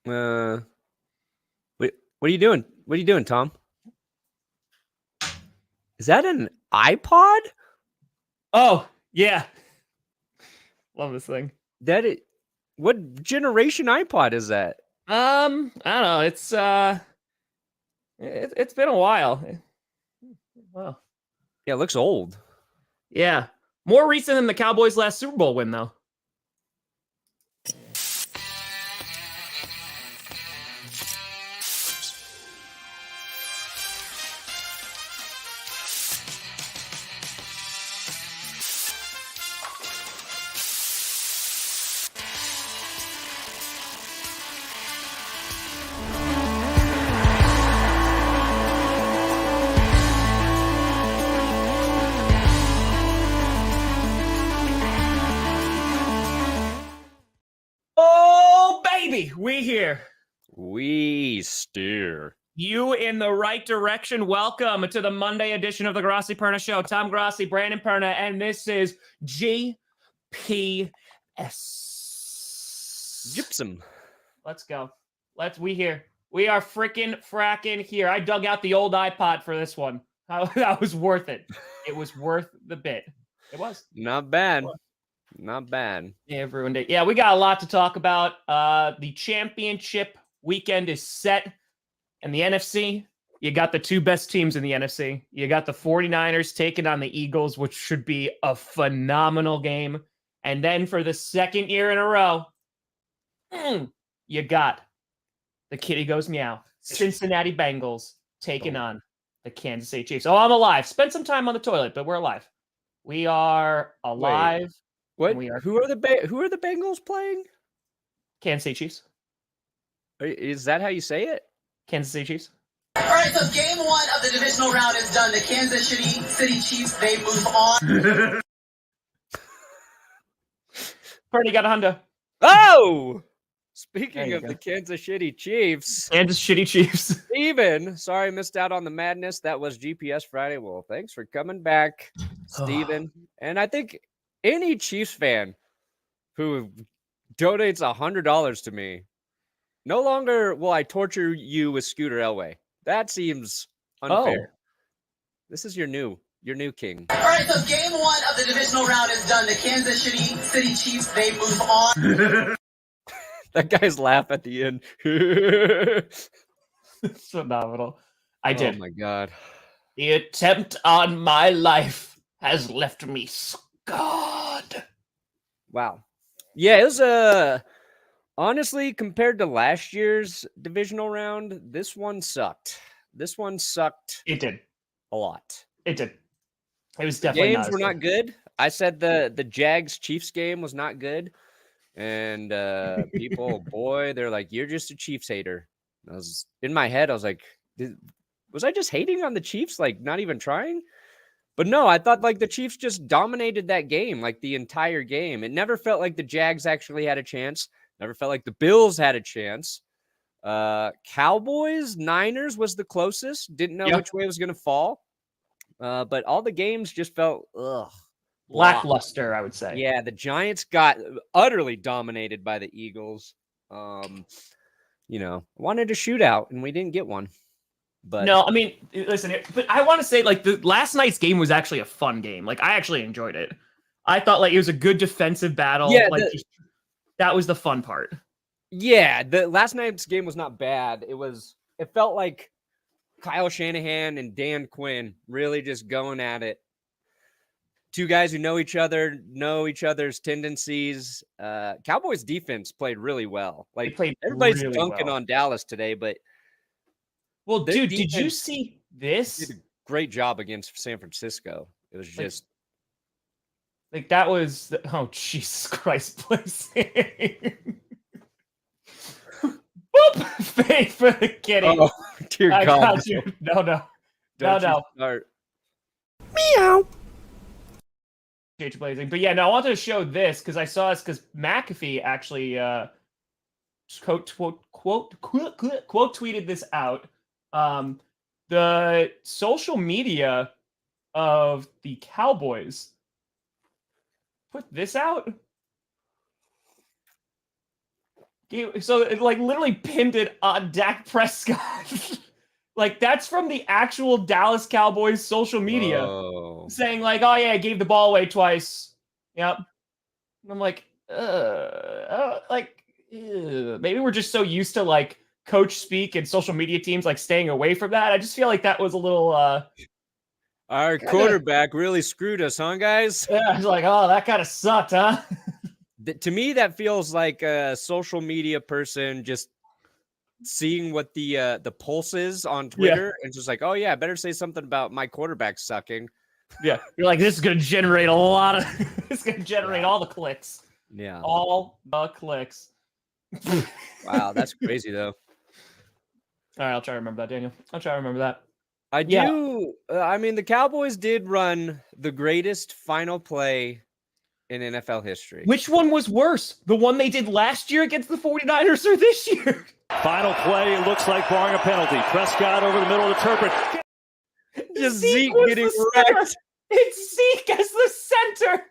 What are you doing? What are you doing, Tom? Is that an iPod? Oh, yeah. Love this thing. What generation iPod is that? I don't know. It's been a while. Wow. Yeah, it looks old. Yeah. More recent than the Cowboys' last Super Bowl win, though. We here. We steer. You in the right direction. Welcome to the Monday edition of the Grossi Perna Show. Tom Grossi, Brandon Perna, and this is GPS. Gypsum. Let's go. We here. We are fracking here. I dug out the old iPod for this one. That was worth it. It was worth the bit. It was. Not bad. Not bad. Yeah, everyone ruined it. Yeah, we got a lot to talk about. The championship weekend is set. And the NFC, you got the two best teams in the NFC. You got the 49ers taking on the Eagles, which should be a phenomenal game. And then for the second year in a row, you got the kitty goes meow. Cincinnati Bengals taking on the Kansas City Chiefs. Oh, I'm alive. Spent some time on the toilet, but we're alive. We are alive. Wait. What? Who are the Bengals playing? Kansas City Chiefs. Is that how you say it? Kansas City Chiefs. All right, so game one of the divisional round is done. The Kansas City Chiefs, they move on. Purdy got a hundo. Oh! Speaking of the Kansas City Chiefs. Kansas City Chiefs. Steven, sorry I missed out on the madness. That was GPS Friday. Well, thanks for coming back, Steven. And I think any Chiefs fan who donates $100 to me, no longer will I torture you with Scooter Elway. That seems unfair. This is your new king. All right, so game one of the divisional round is done. The Kansas City Chiefs, they move on. That guy's laugh at the end. It's phenomenal. I did. Oh my God. The attempt on my life has left me scarred. Wow. Yeah, it was honestly, compared to last year's divisional round, this one sucked. It did. A lot. It did. It was definitely games were not good. I said the Jags Chiefs game was not good. And people, boy, they're like, you're just a Chiefs hater. I was in my head, I was like, was I just hating on the Chiefs? Like not even trying? But no, I thought like the Chiefs just dominated that game, like the entire game. It never felt like the Jags actually had a chance. Never felt like the Bills had a chance. Cowboys, Niners was the closest. Didn't know which way it was going to fall. But all the games just felt lackluster, I would say. Yeah, the Giants got utterly dominated by the Eagles. Wanted a shootout, and we didn't get one. But no, I mean, listen, but I want to say, like, the last night's game was actually a fun game. Like, I actually enjoyed it. I thought, like, it was a good defensive battle. Yeah, that was the fun part. Yeah, the last night's game was not bad. It felt like Kyle Shanahan and Dan Quinn really just going at it. Two guys who know each other, know each other's tendencies. Cowboys defense played really well. Like everybody's really dunking on Dallas today, but well, dude, did you see this? Did a great job against San Francisco. It was just like that was oh Jesus Christ, please. Whoop! Fake for the kitty. Oh, dear God. Got you. No. Start. Meow. Blazing. But yeah, no, I wanted to show this because I saw this because McAfee actually quote tweeted this out. The social media of the Cowboys put this out. So it like literally pinned it on Dak Prescott. Like that's from the actual Dallas Cowboys social media saying like, oh yeah, I gave the ball away twice. Yep. And I'm like, maybe we're just so used to like coach speak and social media teams like staying away from that. I just feel like that was a little our quarterback really screwed us, huh, guys? Yeah, I was like, oh, that kind of sucked, huh? To me, that feels like a social media person just seeing what the pulse is on Twitter and just like, oh yeah, I better say something about my quarterback sucking. Yeah, you're like, this is gonna generate a lot of it's gonna generate all the clicks. Yeah, all the clicks. Wow, that's crazy though. All right, I'll try to remember that, Daniel. I'll try to remember that. I do. I mean, the Cowboys did run the greatest final play in NFL history. Which one was worse? The one they did last year against the 49ers or this year? Final play looks like barring a penalty. Prescott over the middle of the turret. Just Zeke getting wrecked. It's Zeke as the center.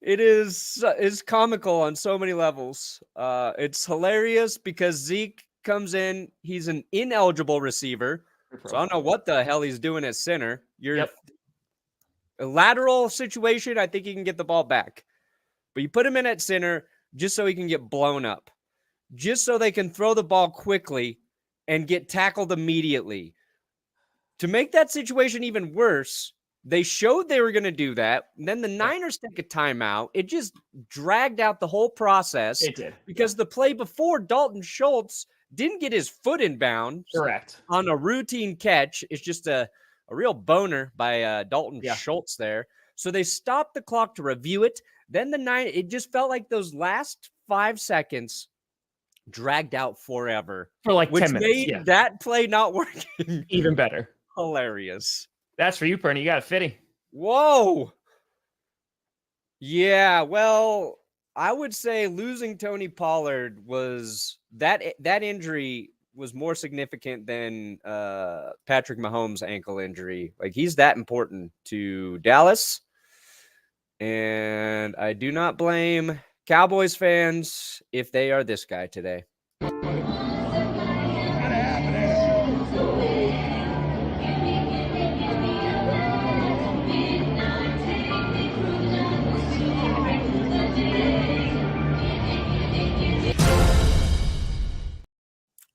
It is comical on so many levels. It's hilarious because Zeke comes in. He's an ineligible receiver. So I don't know what the hell he's doing at center. A lateral situation, I think he can get the ball back. But you put him in at center just so he can get blown up. Just so they can throw the ball quickly and get tackled immediately. To make that situation even worse, they showed they were going to do that. And then the Niners take a timeout. It just dragged out the whole process. It did. Because the play before, Dalton Schultz didn't get his foot in bounds. Correct. On a routine catch. It's just a real boner by Dalton Schultz there. So they stopped the clock to review it. Then it just felt like those last 5 seconds dragged out forever. For like 10 minutes. Which made that play not working even better. Hilarious. That's for you, Perna. You got a fitty. Whoa. Yeah, well, I would say losing Tony Pollard was that injury was more significant than Patrick Mahomes' ankle injury. Like, he's that important to Dallas. And I do not blame Cowboys fans if they are this guy today.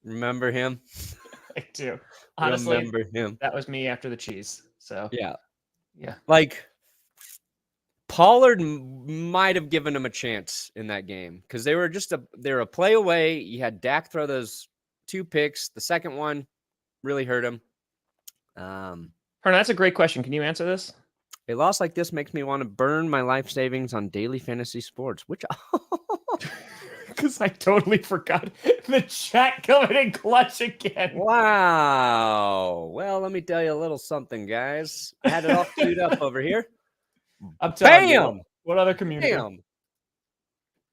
Remember him? I do. Honestly, remember him. That was me after the cheese. So yeah. Like Pollard might have given him a chance in that game because they were a play away. You had Dak throw those 2 picks. The second one really hurt him. Perna, that's a great question. Can you answer this? A loss like this makes me want to burn my life savings on daily fantasy sports, which because I totally forgot the chat coming in clutch again. Wow. Well, let me tell you a little something, guys. I had it all queued up over here. I'm telling you. What other community? Bam.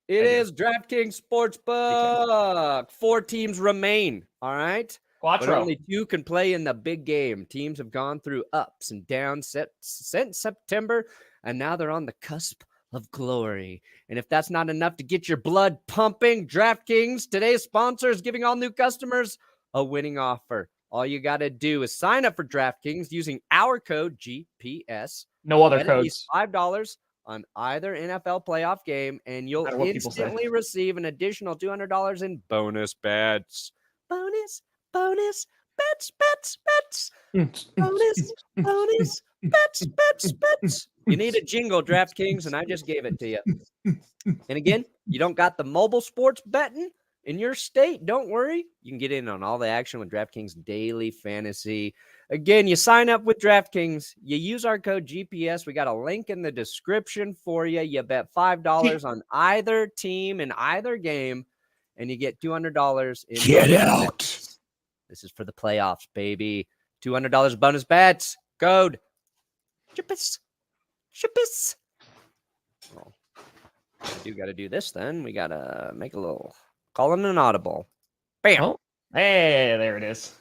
It is DraftKings Sportsbook. 4 teams remain. All right. Quattro. But only 2 can play in the big game. Teams have gone through ups and downs since September, and now they're on the cusp of glory. And if that's not enough to get your blood pumping, DraftKings, today's sponsor, is giving all new customers a winning offer. All you got to do is sign up for DraftKings using our code GPS. No other codes. $5 on either NFL playoff game, and you'll instantly receive an additional $200 in bonus bets. Bonus bets. Bonus bets. You need a jingle, DraftKings, and I just gave it to you. And again, you don't got the mobile sports betting in your state? Don't worry. You can get in on all the action with DraftKings Daily Fantasy. Again, you sign up with DraftKings. You use our code GPS. We got a link in the description for you. You bet $5 on either team in either game, and you get $200 in Get out. Bets. This is for the playoffs, baby. $200 bonus bets. Code GPS. Well, I do got to do this then. We got to make a little call in an audible. Bam. Oh, hey, there it is.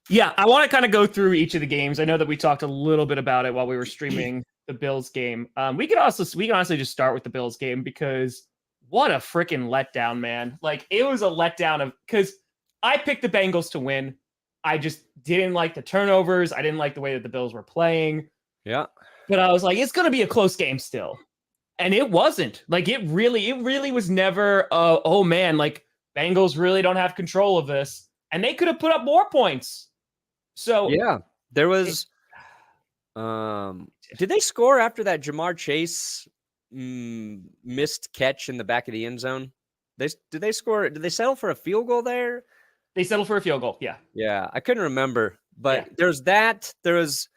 Yeah, I want to kind of go through each of the games. I know that we talked a little bit about it while we were streaming the Bills game. We can honestly just start with the Bills game because what a freaking letdown, man. Like, it was a letdown because I picked the Bengals to win. I just didn't like the turnovers. I didn't like the way that the Bills were playing. Yeah. But I was like, it's going to be a close game still. And it wasn't. Like, it really was never, oh man, like, Bengals really don't have control of this. And they could have put up more points. So yeah, there was, did they score after that Jamar Chase missed catch in the back of the end zone? Did they score? Did they settle for a field goal there? They settled for a field goal. Yeah. Yeah. I couldn't remember, but there's that. There was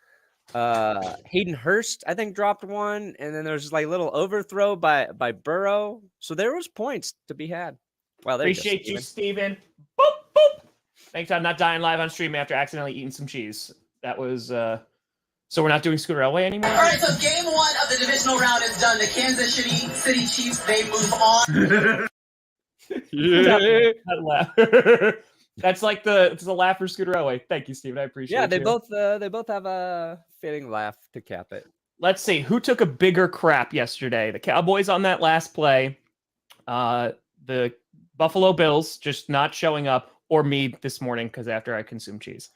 Hayden Hurst, I think, dropped one. And then there's like a little overthrow by Burrow. So there was points to be had. Well, appreciate you, Steven. Boop, boop. Thanks for not dying live on stream after accidentally eating some cheese. That was, so we're not doing Scooter Elway anymore? All right, so game 1 of the divisional round is done. The Kansas City Chiefs, they move on. That laugh. That's like it's a laugh for Scooter Elway. Thank you, Steven. I appreciate it. Yeah, they both have a fitting laugh to cap it. Let's see. Who took a bigger crap yesterday? The Cowboys on that last play. The Buffalo Bills just not showing up, or me this morning because after I consumed cheese.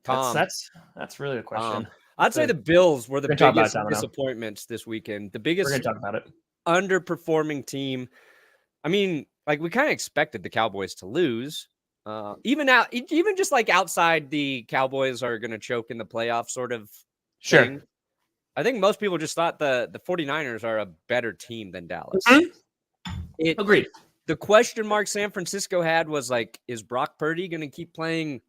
That's really the question. I'd say the Bills were the biggest disappointments this weekend. The biggest We're gonna talk about it. Underperforming team. I mean, like, we kind of expected the Cowboys to lose. Even just like outside the Cowboys are going to choke in the playoff sort of thing. I think most people just thought the 49ers are a better team than Dallas. Agreed. The question mark San Francisco had was like, is Brock Purdy going to keep playing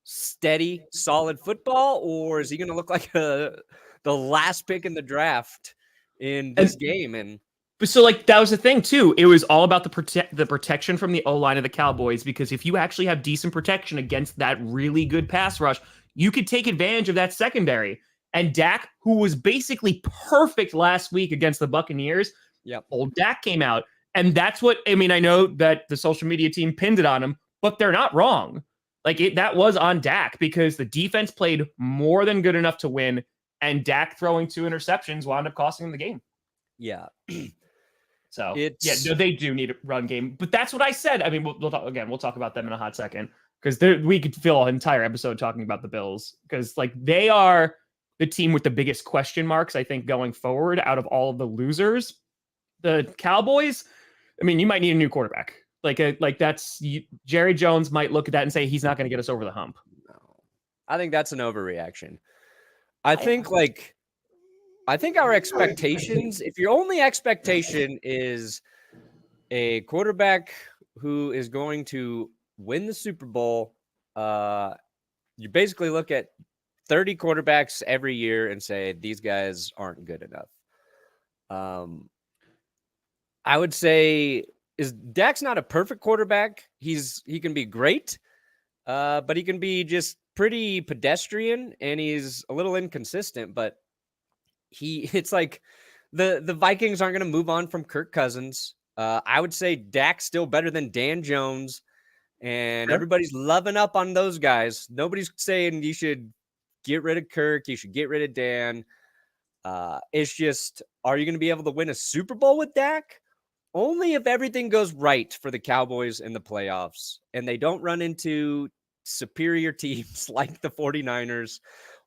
steady, solid football, or is he going to look like the last pick in the draft in this game? And so, like, that was the thing too. It was all about the protection from the O-line of the Cowboys, because if you actually have decent protection against that really good pass rush, you could take advantage of that secondary. And Dak, who was basically perfect last week against the Buccaneers, old Dak came out. And that's what, I mean, I know that the social media team pinned it on him, but they're not wrong. Like, that was on Dak because the defense played more than good enough to win, and Dak throwing 2 interceptions wound up costing him the game. Yeah. So, they do need a run game. But that's what I said. I mean, we'll talk about them in a hot second, because we could fill an entire episode talking about the Bills, because, like, they are the team with the biggest question marks, I think, going forward out of all of the losers. The Cowboys, I mean, you might need a new quarterback. Jerry Jones might look at that and say he's not going to get us over the hump. No, I think that's an overreaction. I think our expectations, if your only expectation is a quarterback who is going to win the Super Bowl, you basically look at 30 quarterbacks every year and say these guys aren't good enough. I would say Dak's not a perfect quarterback. He can be great, but he can be just pretty pedestrian, and he's a little inconsistent. But it's like the Vikings aren't going to move on from Kirk Cousins. I would say Dak's still better than Dan Jones, and everybody's loving up on those guys. Nobody's saying you should get rid of Kirk. You should get rid of Dan. It's just, are you going to be able to win a Super Bowl with Dak? Only if everything goes right for the Cowboys in the playoffs and they don't run into superior teams like the 49ers,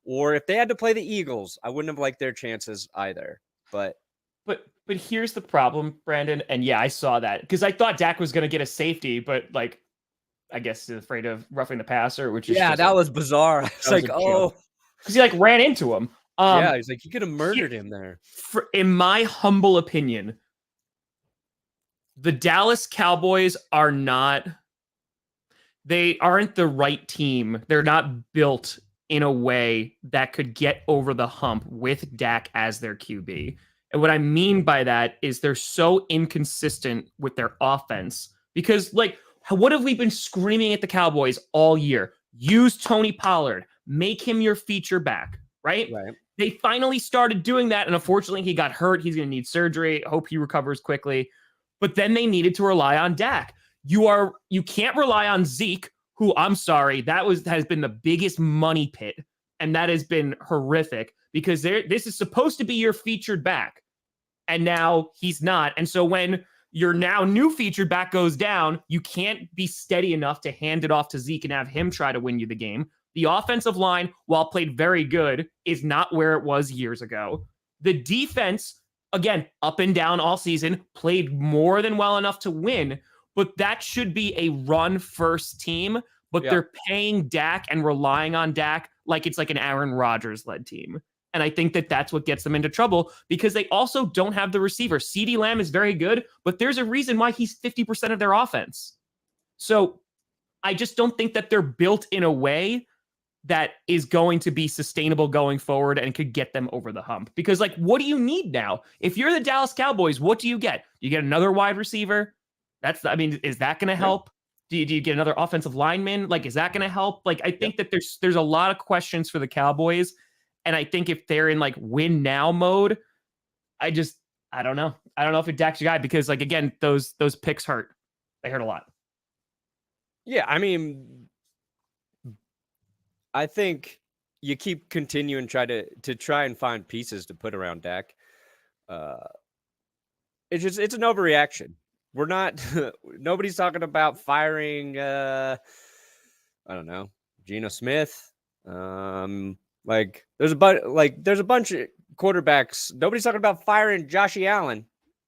or if they had to play the Eagles. I wouldn't have liked their chances either. But here's the problem, Brandon. And yeah, I saw that because I thought Dak was going to get a safety, but like, I guess he's afraid of roughing the passer, which is that was bizarre. It's like, because he like ran into him. He's like, you could have murdered him there. In my humble opinion, the Dallas Cowboys aren't the right team. They're not built in a way that could get over the hump with Dak as their QB. And what I mean by that is they're so inconsistent with their offense, because like, what have we been screaming at the Cowboys all year? Use Tony Pollard, make him your feature back, right? They finally started doing that. And unfortunately he got hurt. He's going to need surgery. Hope he recovers quickly. But then they needed to rely on Dak. You can't rely on Zeke, who, I'm sorry, has been the biggest money pit, and that has been horrific because this is supposed to be your featured back, and now he's not. And so when Your now new featured back goes down. You can't be steady enough to hand it off to Zeke and have him try to win you the game. The offensive line, while played very good, is not where it was years ago. The defense, again, up and down all season, played more than well enough to win, but that should be a run-first team, but they're paying Dak and relying on Dak like it's like an Aaron Rodgers-led team. And I think that that's what gets them into trouble because they also don't have the receiver. CeeDee Lamb is very good, but there's a reason why he's 50% of their offense. So I just don't think that they're built in a way that is going to be sustainable going forward and could get them over the hump. Because, like, what do you need now? If you're the Dallas Cowboys, what do you get? You get another wide receiver? Is that going to help? Do you get another offensive lineman? Like, is that going to help? Like, I think that there's a lot of questions for the Cowboys. And I think if they're in like win now mode, I don't know. I don't know if it Dak's your guy because, like, again, those picks hurt. They hurt a lot. Yeah, I mean, I think you keep continuing to try and find pieces to put around Dak. It's an overreaction. We're not. Nobody's talking about firing. I don't know, Geno Smith. There's a bunch of quarterbacks. Nobody's talking about firing Joshie Allen.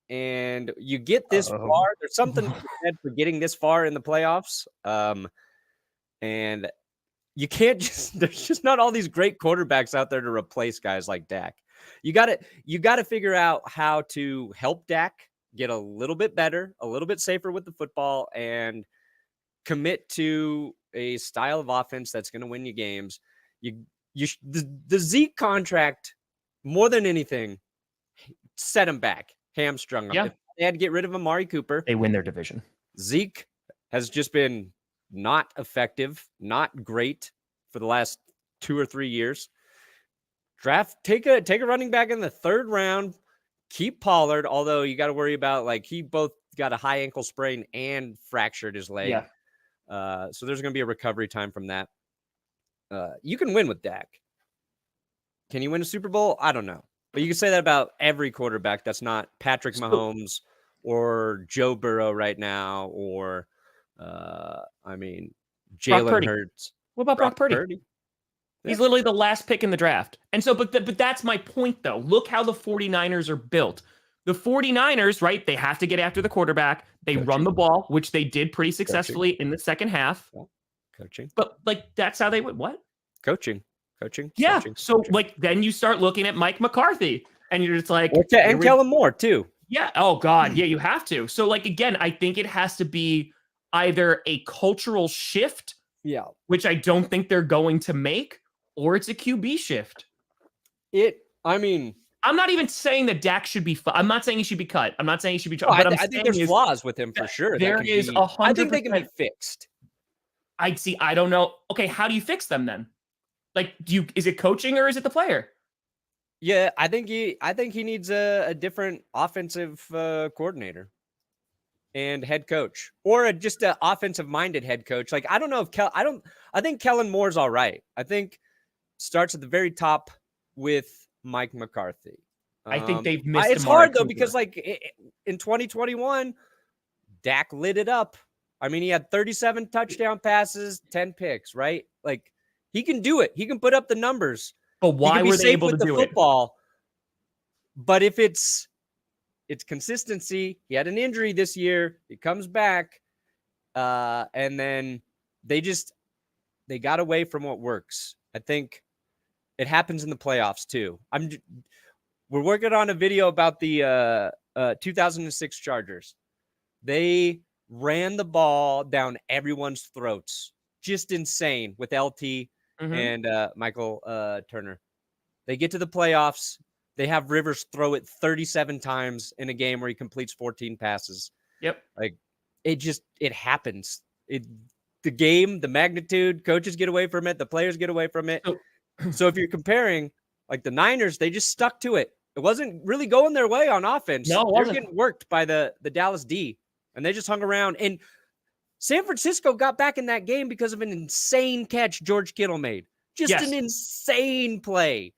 And you get this far. There's something for getting this far in the playoffs. And you can't there's just not all these great quarterbacks out there to replace guys like Dak. You got to figure out how to help Dak get a little bit better, a little bit safer with the football, and commit to a style of offense that's going to win you games. The Zeke contract, more than anything, set him back, hamstrung him. Yeah. If they had to get rid of Amari Cooper, they win their division. Zeke has just been not effective, not great for the last 2 or 3 years. Take a running back in the 3rd round. Keep Pollard, although you got to worry about, like, he both got a high ankle sprain and fractured his leg. Yeah. So there's going to be a recovery time from that. You can win with Dak. Can you win a Super Bowl? I don't know. But you can say that about every quarterback that's not Patrick Mahomes or Joe Burrow right now, or Jalen Hurts. What about Brock Purdy? He's literally the last pick in the draft. And so, but that's my point, though. Look how the 49ers are built. The 49ers, right, they have to get after the quarterback. They run the ball, which they did pretty successfully in the second half. Coaching. But, like, that's how they would, what? Coaching. Yeah. Coaching. Like, then you start looking at Mike McCarthy, and you're just like... And Kellen Moore, too. Yeah. Oh, God. Yeah, you have to. So, like, again, I think it has to be either a cultural shift, which I don't think they're going to make, or it's a QB shift. I'm not even saying that Dak should be. I'm not saying he should be cut. I'm not saying he should be. I think there's flaws with him for sure. There is 100%. I think they can be fixed. I don't know. Okay, how do you fix them then? Like, is it coaching or is it the player? Yeah, I think he needs a different offensive coordinator and head coach, or just an offensive-minded head coach. Like, I don't know if I think Kellen Moore's all right. I think starts at the very top with Mike McCarthy. I think they've missed. It's hard though because, like, in 2021, Dak lit it up. I mean, he had 37 touchdown passes, 10 picks, right? Like, he can do it. He can put up the numbers. But why were they able to do it? But if it's consistency, he had an injury this year. He comes back, and then they got away from what works. I think it happens in the playoffs too. We're working on a video about the 2006 Chargers. They ran the ball down everyone's throats. Just insane with LT and Michael Turner. They get to the playoffs. They have Rivers throw it 37 times in a game where he completes 14 passes. Yep. Like, it happens. The game, the magnitude, coaches get away from it. The players get away from it. So if you're comparing, like, the Niners, they just stuck to it. It wasn't really going their way on offense. No, they were getting worked by the Dallas D, and they just hung around. And San Francisco got back in that game because of an insane catch George Kittle made. Just an insane play.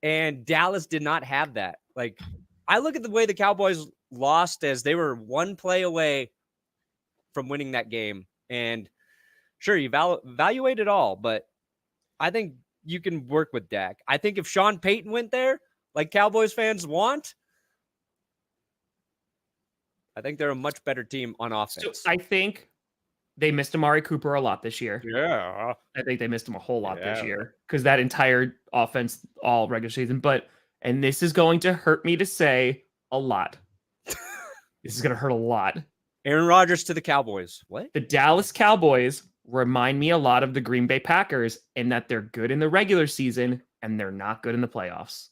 And Dallas did not have that. Like, I look at the way the Cowboys lost as they were one play away from winning that game. And sure, you evaluate it all, but I think you can work with Dak. I think if Sean Payton went there, like Cowboys fans want, I think they're a much better team on offense. So I think they missed Amari Cooper a lot this year. Yeah. I think they missed him a whole lot this year because that entire offense, all regular season. And this is going to hurt me to say a lot. This is going to hurt a lot. Aaron Rodgers to the Cowboys. What? The Dallas Cowboys remind me a lot of the Green Bay Packers in that they're good in the regular season and they're not good in the playoffs.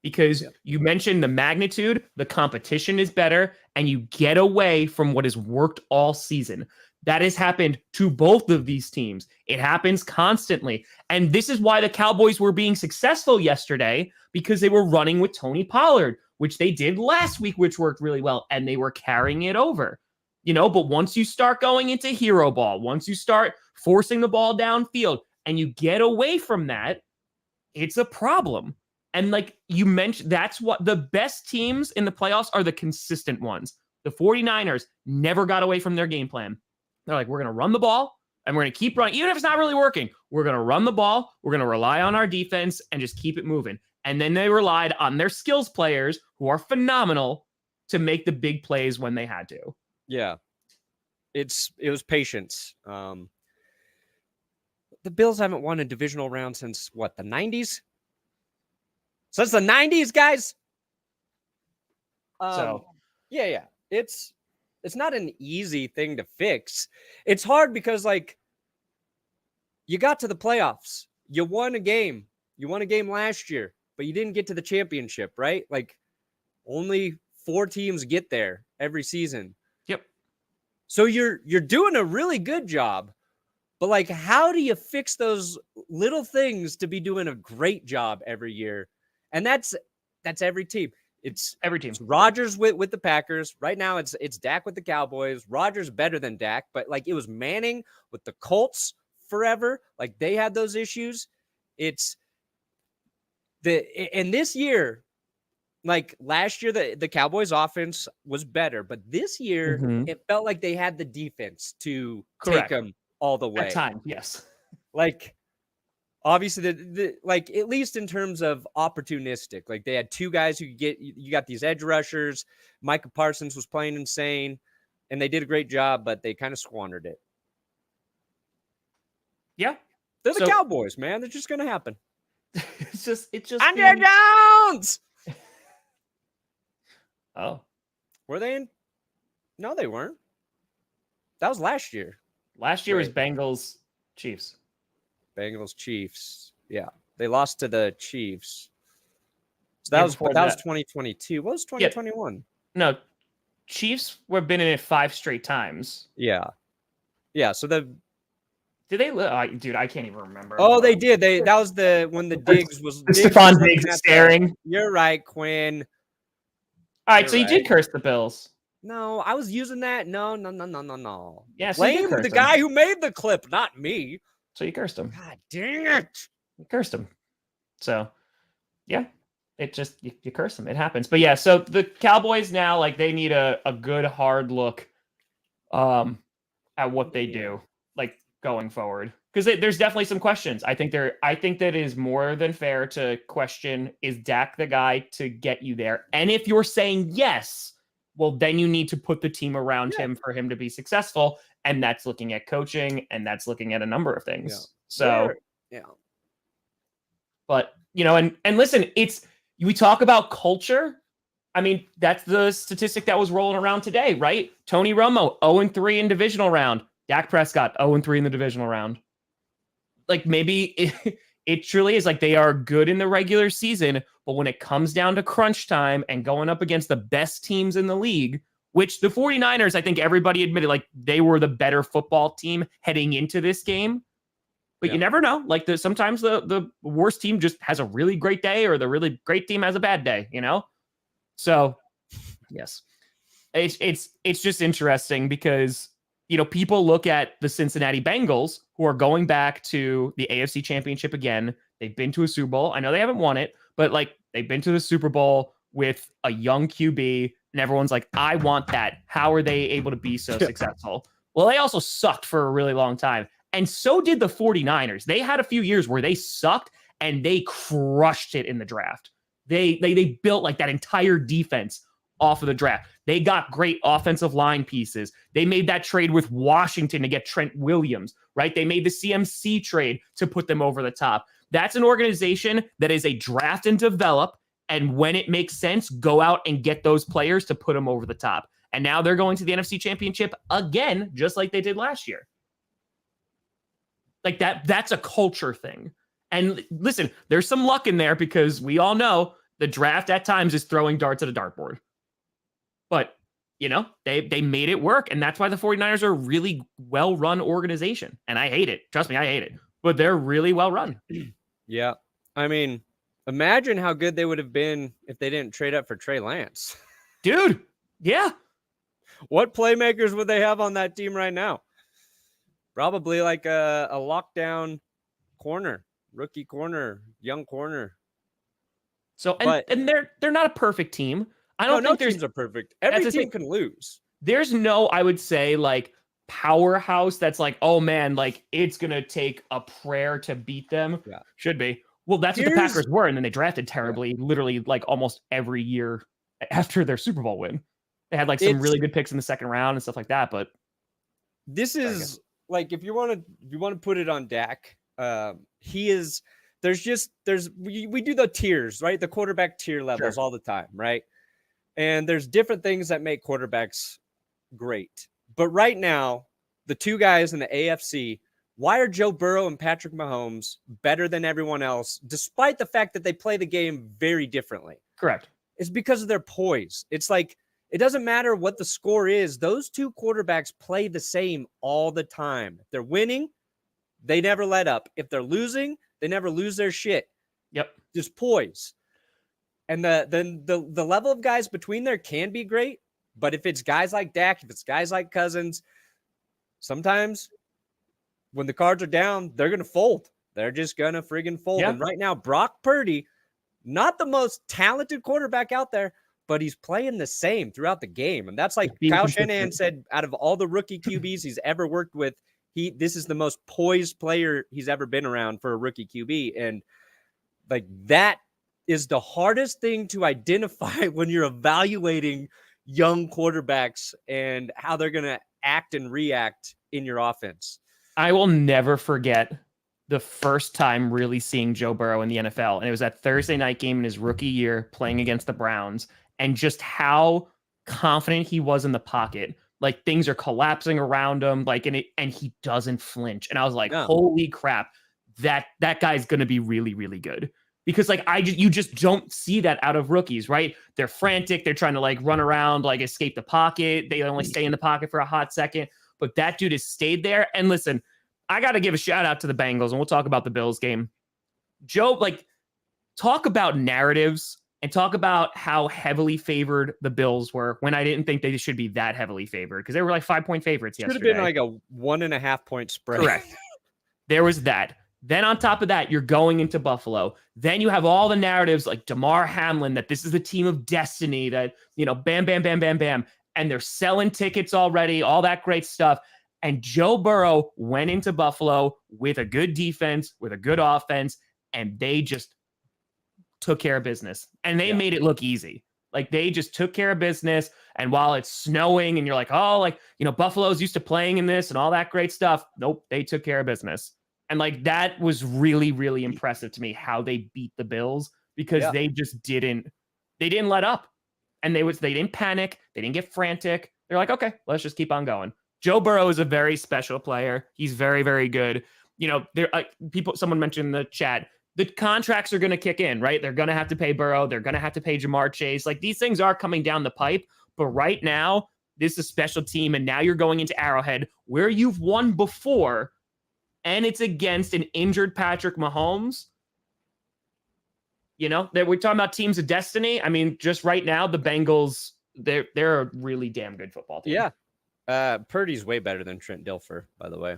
Because you mentioned the magnitude, the competition is better, and you get away from what has worked all season. That has happened to both of these teams. It happens constantly. And this is why the Cowboys were being successful yesterday, because they were running with Tony Pollard, which they did last week, which worked really well, and they were carrying it over. But once you start going into hero ball, once you start forcing the ball downfield, and you get away from that, it's a problem. And like you mentioned, that's what the best teams in the playoffs are, the consistent ones. The 49ers never got away from their game plan. They're like, we're going to run the ball and we're going to keep running. Even if it's not really working, we're going to run the ball. We're going to rely on our defense and just keep it moving. And then they relied on their skills players who are phenomenal to make the big plays when they had to. Yeah. It was patience. The Bills haven't won a divisional round since what, the 90s? Since the 90s, guys. Yeah. It's not an easy thing to fix. It's hard because, like, you got to the playoffs. You won a game. You won a game last year, but you didn't get to the championship, right? Like, only 4 teams get there every season. Yep. So you're doing a really good job. But, like, how do you fix those little things to be doing a great job every year? And that's every team. It's every team. It's Rodgers with the Packers. Right now, it's Dak with the Cowboys. Rodgers better than Dak, but like it was Manning with the Colts forever. Like they had those issues. And this year, like last year, the Cowboys offense was better, but this year it felt like they had the defense to take them all the way. At time, yes. Like. Obviously, the like at least in terms of opportunistic, like they had 2 guys who could get. You got these edge rushers. Micah Parsons was playing insane, and they did a great job, but they kind of squandered it. Yeah, they're the Cowboys, man. They're just gonna happen. It's just. Andre Jones. Oh, were they in? No, they weren't. That was last year. Last year was Bengals Chiefs. Bengals Chiefs. Yeah. They lost to the Chiefs. So that was 2022. What was 2021? No. Chiefs have been in it 5 straight times. Yeah. Yeah. So did they dude, I can't even remember. Oh, they did. That was when the Diggs was Stephon Diggs is staring. You're right, Quinn. All right, so you did curse the Bills. No, I was using that. No. Yeah, so blame the guy who made the clip, not me. So you cursed him. God dang it. You cursed him. So, yeah, it just, you curse him. It happens. But yeah, so the Cowboys now, like, they need a good, hard look at what they do, like, going forward. Because there's definitely some questions. I think that is more than fair to question, is Dak the guy to get you there? And if you're saying yes, well, then you need to put the team around him for him to be successful. And that's looking at coaching, and that's looking at a number of things. Yeah. So, but and listen, we talk about culture. I mean, that's the statistic that was rolling around today, right? Tony Romo, 0-3 in divisional round. Dak Prescott, 0-3 in the divisional round. Like maybe it truly is like they are good in the regular season, but when it comes down to crunch time and going up against the best teams in the league, which the 49ers, I think everybody admitted, like they were the better football team heading into this game. But you never know. Like sometimes the worst team just has a really great day, or the really great team has a bad day, So yes, it's just interesting because, people look at the Cincinnati Bengals, who are going back to the AFC Championship again. They've been to a Super Bowl. I know they haven't won it, but like they've been to the Super Bowl with a young QB. And everyone's like, I want that. How are they able to be so successful? Well, they also sucked for a really long time. And so did the 49ers. They had a few years where they sucked and they crushed it in the draft. They built like that entire defense off of the draft. They got great offensive line pieces. They made that trade with Washington to get Trent Williams, right? They made the CMC trade to put them over the top. That's an organization that is a draft and develop. And when it makes sense, go out and get those players to put them over the top. And now they're going to the NFC Championship again, just like they did last year. Like that's a culture thing. And listen, there's some luck in there because we all know the draft at times is throwing darts at a dartboard. But, they made it work. And that's why the 49ers are a really well-run organization. And I hate it. Trust me, I hate it. But they're really well-run. Yeah. I mean, imagine how good they would have been if they didn't trade up for Trey Lance. Dude, yeah. What playmakers would they have on that team right now? Probably like a lockdown corner, rookie corner, young corner. So, and they're not a perfect team. I don't think teams are perfect. Every team can lose. There's no, I would say, like, powerhouse that's like, oh man, like it's going to take a prayer to beat them. Yeah. Should be. Well, that's what the Packers were. And then they drafted terribly, literally like almost every year after their Super Bowl win. They had like some really good picks in the second round and stuff like that. But this is like, if you want to put it on Dak, we do the tiers, right? The quarterback tier levels all the time, right? And there's different things that make quarterbacks great. But right now, the two guys in the AFC, why are Joe Burrow and Patrick Mahomes better than everyone else, despite the fact that they play the game very differently? Correct. It's because of their poise. It's like, it doesn't matter what the score is. Those two quarterbacks play the same all the time. If they're winning, they never let up. If they're losing, they never lose their shit. Yep. Just poise. And the level of guys between there can be great. But if it's guys like Dak, if it's guys like Cousins, sometimes when the cards are down, they're going to fold. They're just going to friggin' fold. Yeah. And right now, Brock Purdy, not the most talented quarterback out there, but he's playing the same throughout the game. And that's like Kyle Shanahan said, out of all the rookie QBs he's ever worked with, this is the most poised player he's ever been around for a rookie QB. And like that is the hardest thing to identify when you're evaluating young quarterbacks and how they're going to act and react in your offense. I will never forget the first time really seeing Joe Burrow in the NFL. And it was that Thursday night game in his rookie year playing against the Browns, and just how confident he was in the pocket. Like things are collapsing around him, like, and he doesn't flinch. And I was like, holy crap, that guy's going to be really, really good. Because like you just don't see that out of rookies, right? They're frantic. They're trying to like run around, like escape the pocket. They only stay in the pocket for a hot second. But that dude has stayed there. And listen, I got to give a shout out to the Bengals, and we'll talk about the Bills game. Joe, like, talk about narratives and talk about how heavily favored the Bills were when I didn't think they should be that heavily favored, because they were like 5-point favorites yesterday. Should have been like a 1.5 point spread. Correct. There was that. Then on top of that, you're going into Buffalo. Then you have all the narratives like Damar Hamlin, that this is the team of destiny, that, bam, bam, bam, bam, bam. And they're selling tickets already, all that great stuff. And Joe Burrow went into Buffalo with a good defense, with a good offense, and they just took care of business. And they made it look easy. Like they just took care of business. And while it's snowing and you're like, oh, like, Buffalo's used to playing in this and all that great stuff. Nope, they took care of business. And like that was really, really impressive to me, how they beat the Bills, because they just didn't let up. And they didn't panic. They didn't get frantic. They're like, okay, let's just keep on going. Joe Burrow is a very special player. He's very, very good. Someone mentioned in the chat, the contracts are going to kick in, right? They're going to have to pay Burrow. They're going to have to pay Jamar Chase. Like these things are coming down the pipe. But right now, this is a special team. And now you're going into Arrowhead where you've won before. And it's against an injured Patrick Mahomes. We're talking about teams of destiny. I mean, just right now, the Bengals, they're a really damn good football team. Yeah. Purdy's way better than Trent Dilfer, by the way.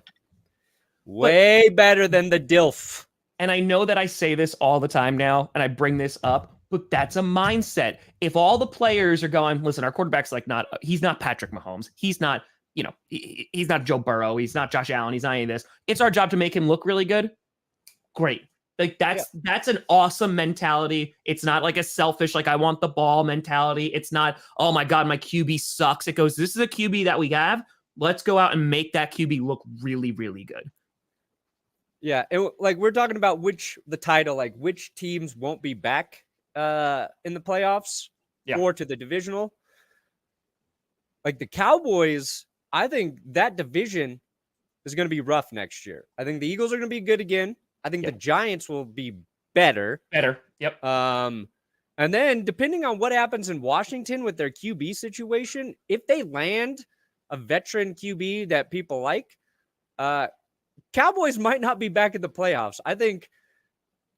Way better than the Dilf. And I know that I say this all the time now, and I bring this up, But that's a mindset. If all the players are going, listen, our quarterback's like he's not Patrick Mahomes. He's not, he's not Joe Burrow. He's not Josh Allen. He's not any of this. It's our job to make him look really good. Great. Like that's an awesome mentality. It's not like a selfish, like I want the ball mentality. It's not, oh my God, my QB sucks. It goes, this is a QB that we have. Let's go out and make that QB look really, really good. Yeah. Like we're talking about which teams won't be back in the playoffs or to the divisional. Like the Cowboys, I think that division is going to be rough next year. I think the Eagles are going to be good again. I think the Giants will be better. Yep. And then depending on what happens in Washington with their QB situation, if they land a veteran QB that people like, Cowboys might not be back in the playoffs. I think.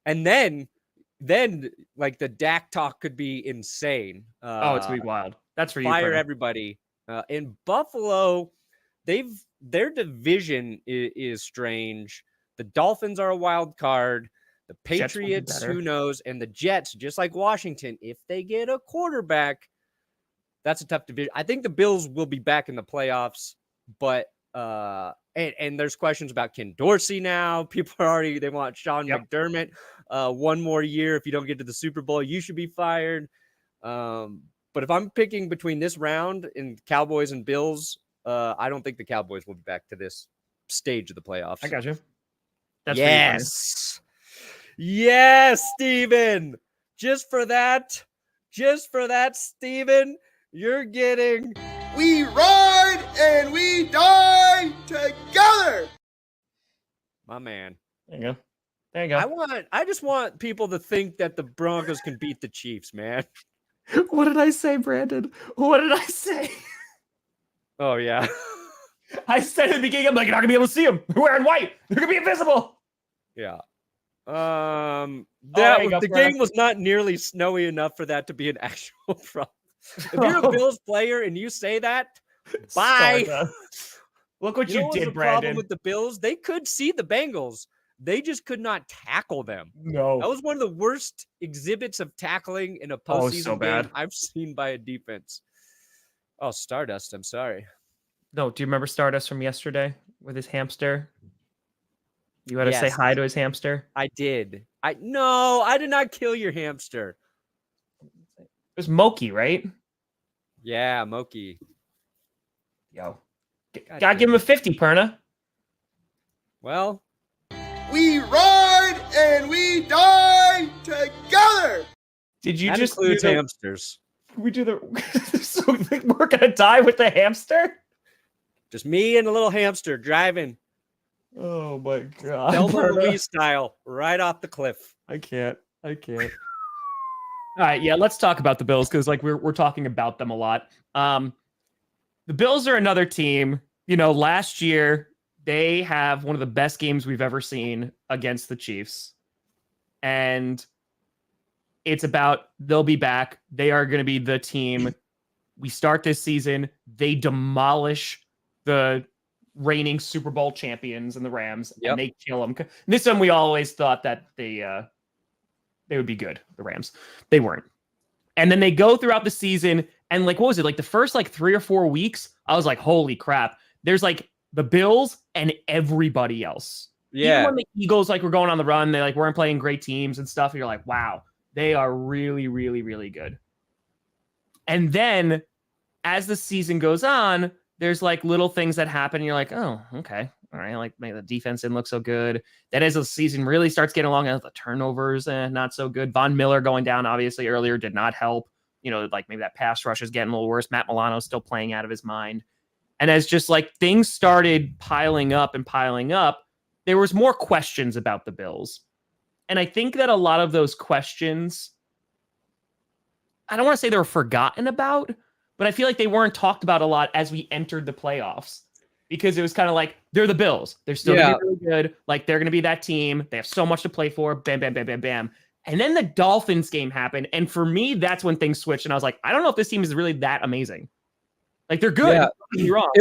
And then like the Dak talk could be insane. It's going to be wild. That's for you. Fire everybody. In Buffalo, their division is strange. The Dolphins are a wild card. The Patriots, who knows? And the Jets, just like Washington, if they get a quarterback, that's a tough division. I think the Bills will be back in the playoffs, but and there's questions about Ken Dorsey now. People they want Sean McDermott. One more year. If you don't get to the Super Bowl, you should be fired. But if I'm picking between this round and Cowboys and Bills, I don't think the Cowboys will be back to this stage of the playoffs. I got you. That's yes, Steven. Just for that, Steven, you're getting We Ride and We Die Together. My man. There you go. I just want people to think that the Broncos can beat the Chiefs, man. What did I say, Brandon? What did I say? Oh, yeah. I said at the beginning, I'm like, you're not going to be able to see them. They're wearing white. They're going to be invisible. Yeah. The game was not nearly snowy enough for that to be an actual problem. If you're a Bills player and you say that, bye. Look what you did, the Brandon. Problem with the Bills, they could see the Bengals. They just could not tackle them. No. That was one of the worst exhibits of tackling in a postseason game I've seen by a defense. Oh, Stardust. I'm sorry. No, do you remember Stardust from yesterday with his hamster? You had to say hi to his hamster? I did. No, I did not kill your hamster. It was Moki, right? Yeah, Moki. Yo. Gotta give him a 50, Perna. Well. We ride and we die together. Did you that just includes hamsters? We do so we're gonna die with the hamster? Just me and a little hamster driving. Oh my God. Thelma Louise style, right off the cliff. I can't. All right, yeah, let's talk about the Bills because like we're talking about them a lot. The Bills are another team. Last year they have one of the best games we've ever seen against the Chiefs. And it's about they'll be back. They are going to be the team. We start this season. They demolish the reigning Super Bowl champions and the Rams, and they kill them. This one, we always thought that they would be good, the Rams. They weren't. And then they go throughout the season, and like, what was it? Like the first 3 or 4 weeks, I was like, holy crap. There's like the Bills and everybody else. Yeah. Even when the Eagles were going on the run, they weren't playing great teams and stuff. And you're like, wow, they are really, really, really good. And then as the season goes on, there's little things that happen. And you're like, oh, okay. All right. Maybe the defense didn't look so good. Then as the season really starts getting along, the turnovers, not so good. Von Miller going down, obviously, earlier did not help. Maybe that pass rush is getting a little worse. Matt Milano's still playing out of his mind. And as just things started piling up, there was more questions about the Bills. And I think that a lot of those questions, I don't want to say they were forgotten about, but I feel like they weren't talked about a lot as we entered the playoffs because it was kind of they're the Bills. They're still going to be really good. They're going to be that team. They have so much to play for. Bam, bam, bam, bam, bam. And then the Dolphins game happened. And for me, that's when things switched. And I was like, I don't know if this team is really that amazing. They're good. Yeah. Don't get me wrong.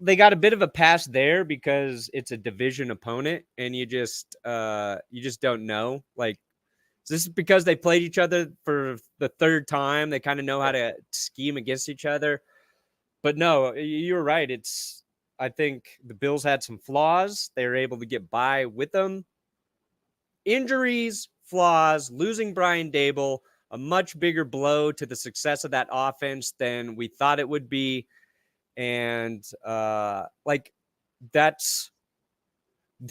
They got a bit of a pass there because it's a division opponent and you just don't know. this is because they played each other for the third time. They kind of know how to scheme against each other. But no, you're right. I think the Bills had some flaws. They were able to get by with them. Injuries, flaws, losing Brian Daboll, a much bigger blow to the success of that offense than we thought it would be. And that's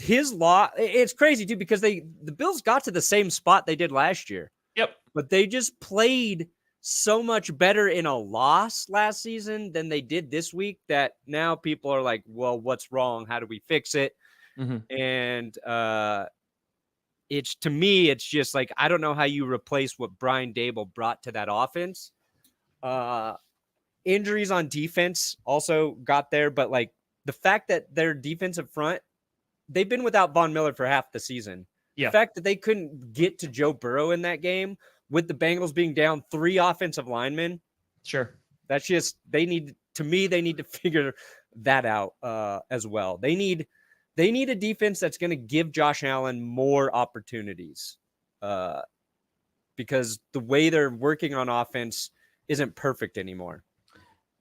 his law. It's crazy too, because the Bills got to the same spot they did last year. Yep. But they just played so much better in a loss last season than they did this week that now people are like, well, what's wrong? How do we fix it? Mm-hmm. And to me, it's just like, I don't know how you replace what Brian Daboll brought to that offense. Injuries on defense also got there, but like the fact that their defensive front, they've been without Von Miller for half the season. Yeah. The fact that they couldn't get to Joe Burrow in that game with the Bengals being down 3 offensive linemen. Sure. That's just, they need to figure that out as well. They need a defense that's going to give Josh Allen more opportunities because the way they're working on offense isn't perfect anymore.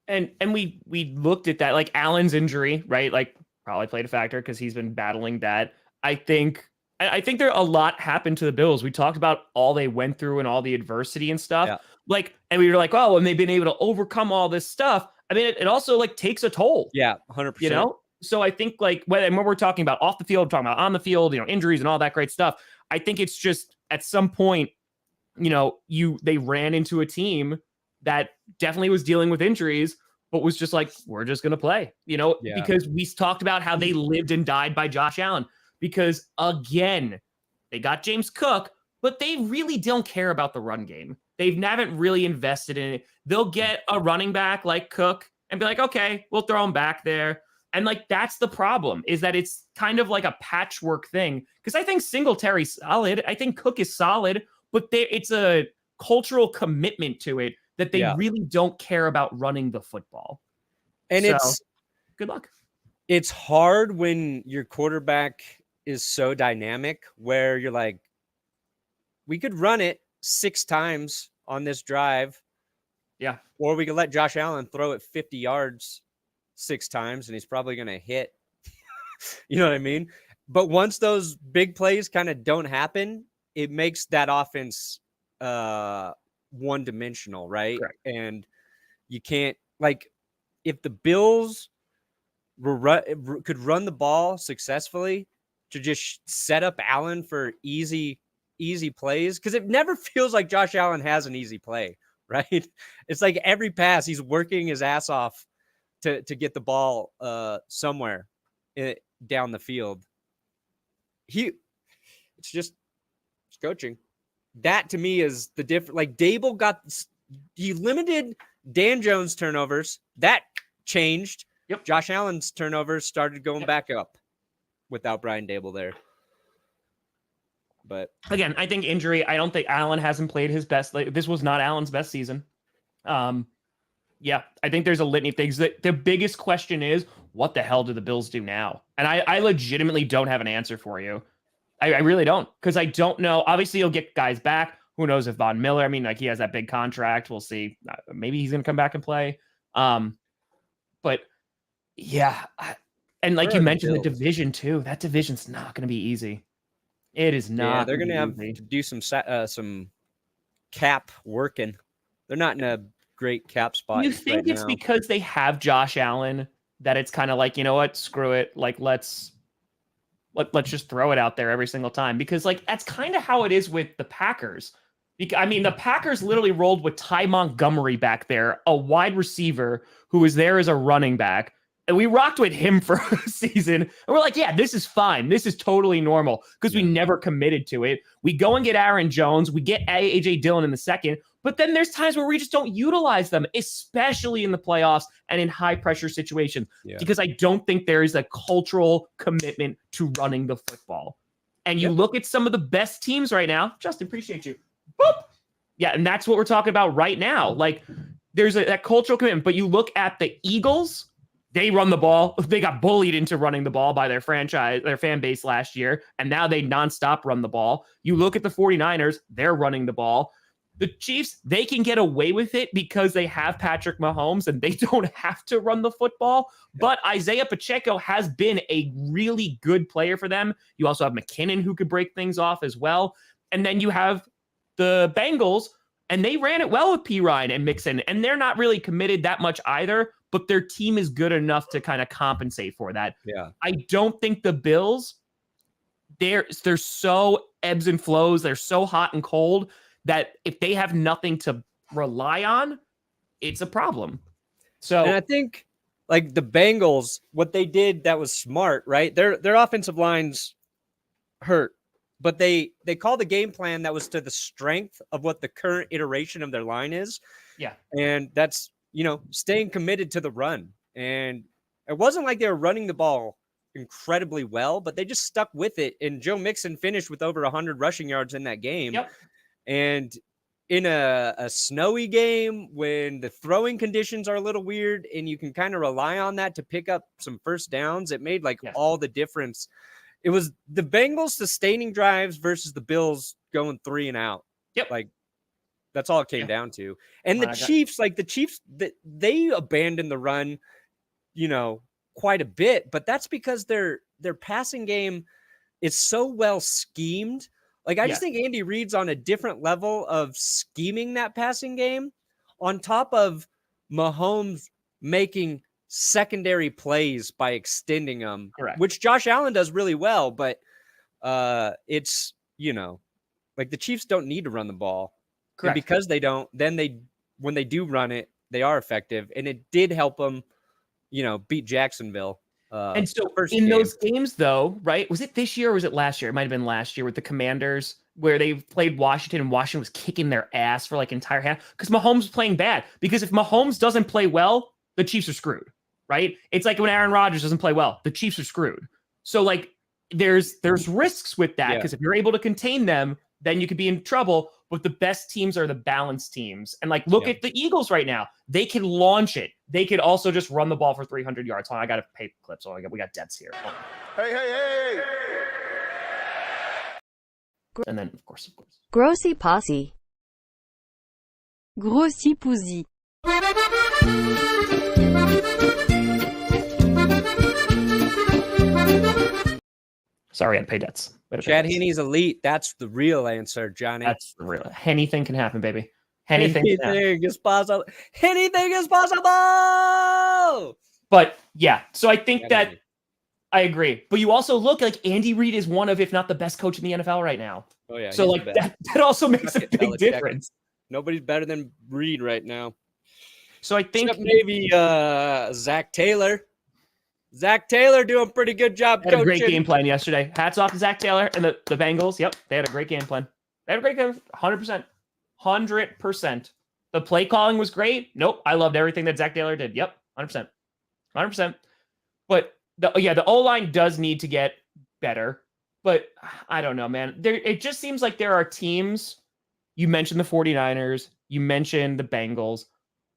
And we looked at that, like Allen's injury, right? Like probably played a factor because he's been battling that. I think there a lot happened to the Bills. We talked about all they went through and all the adversity and stuff. Yeah. Like, and we were like, oh, and they've been able to overcome all this stuff. I mean, it also like takes a toll. Yeah, 100%. You know? So I think like when we're talking about off the field, talking about on the field, injuries and all that great stuff. I think it's just at some point, they ran into a team that definitely was dealing with injuries, but was just like, we're just going to play, because we talked about how they lived and died by Josh Allen. Because again, they got James Cook, but they really don't care about the run game. They haven't really invested in it. They'll get a running back like Cook and be like, okay, we'll throw him back there. And like, that's the problem, is that it's kind of like a patchwork thing. Because I think Singletary's solid. I think Cook is solid, but it's a cultural commitment to it that they really don't care about running the football. And it's good luck. It's hard when your quarterback is so dynamic where you're like, we could run it 6 times on this drive. Yeah. Or we could let Josh Allen throw it 50 yards 6 times and he's probably going to hit. You know what I mean? But once those big plays kind of don't happen, it makes that offense one-dimensional, right? Correct. And you can't, like, if the Bills could run the ball successfully to just set up Allen for easy plays, because it never feels like Josh Allen has an easy play, right? It's like every pass he's working his ass off to get the ball somewhere down the field. It's coaching. That to me is the difference. Like Daboll he limited Dan Jones turnovers. That changed. Yep. Josh Allen's turnovers started going back up without Brian Daboll there. But again, I think injury, I don't think Allen hasn't played his best. This was not Allen's best season. I think there's a litany of things. The biggest question is, what the hell do the Bills do now? And I legitimately don't have an answer for you. I really don't, because I don't know. Obviously, you'll get guys back. Who knows if Von Miller, I mean, like he has that big contract. We'll see. Maybe he's going to come back and play. But yeah. And like you mentioned, the division too, that division's not going to be easy. It is not. Yeah, they're going to have to do some cap working. They're not in a great cap spot. You think it's because they have Josh Allen that it's kind of like, you know what, screw it. Like, let's just throw it out there every single time, because like that's kind of how it is with the Packers. I mean, the Packers literally rolled with Ty Montgomery back there, a wide receiver who was there as a running back. And we rocked with him for a season. And we're like, yeah, this is fine. This is totally normal, because we never committed to it. We go and get Aaron Jones. We get A.J. Dillon in the second. But then there's times where we just don't utilize them, especially in the playoffs and in high-pressure situations, because I don't think there is a cultural commitment to running the football. And you look at some of the best teams right now. Justin, appreciate you. Boop. Yeah, and that's what we're talking about right now. Like, there's that cultural commitment. But you look at the Eagles, They run the ball. They got bullied into running the ball by their fan base last year, and now they nonstop run the ball. You look at the 49ers, they're running the ball. The Chiefs, they can get away with it because they have Patrick Mahomes and they don't have to run the football. But Isaiah Pacheco has been a really good player for them. You also have McKinnon who could break things off as well. And then you have the Bengals, and they ran it well with P. Ryan and Mixon, and they're not really committed that much either, but their team is good enough to kind of compensate for that. Yeah. I don't think the Bills, they're so ebbs and flows. They're so hot and cold that if they have nothing to rely on, it's a problem. So, and I think like the Bengals, what they did that was smart, right? Their offensive line's hurt, but they called the game plan that was to the strength of what the current iteration of their line is. Yeah. And that's, staying committed to the run. And it wasn't like they were running the ball incredibly well, but they just stuck with it. And Joe Mixon finished with over 100 rushing yards in that game. Yep. And in a snowy game when the throwing conditions are a little weird and you can kind of rely on that to pick up some first downs, it made all the difference. It was the Bengals sustaining drives versus the Bills going 3 and out. Yep. Like that's all it came down to. And the Chiefs, they abandoned the run, quite a bit, but that's because their passing game is so well schemed. Like, I just think Andy Reid's on a different level of scheming that passing game on top of Mahomes making secondary plays by extending them, which Josh Allen does really well. But it's, the Chiefs don't need to run the ball. And because they don't, then when they do run it, they are effective. And it did help them, beat Jacksonville. And so in those games, though, right? Was it this year or was it last year? It might have been last year with the Commanders where they played Washington and Washington was kicking their ass for entire half because Mahomes was playing bad. Because if Mahomes doesn't play well, the Chiefs are screwed, right? It's like when Aaron Rodgers doesn't play well, the Chiefs are screwed. So there's risks with that because if you're able to contain them, then you could be in trouble. But the best teams are the balanced teams. And look at the Eagles right now. They can launch it. They could also just run the ball for 300 yards. Hold on, I got a paper clip. So we got debts here. Hey. And then, of course. Grossi Posse. Grossi Pousi. Sorry, I had to pay debts. Chad Henne's elite. That's the real answer, Johnny. That's the real. Anything can happen, baby. Anything is possible. Anything is possible. But yeah, so I think that I agree. But you also look Andy Reid is one of, if not the best coach in the NFL right now. Oh yeah. So that also makes a big difference. Nobody's better than Reid right now. So I think maybe Zach Taylor. Zach Taylor doing a pretty good job coaching. Had a great game plan yesterday. Hats off to Zach Taylor and the Bengals. Yep, they had a great game plan. They had a great game, 100%. 100%. The play calling was great. Nope, I loved everything that Zach Taylor did. Yep, 100%. 100%. But the O-line does need to get better. But I don't know, man. It just seems like there are teams, you mentioned the 49ers, you mentioned the Bengals,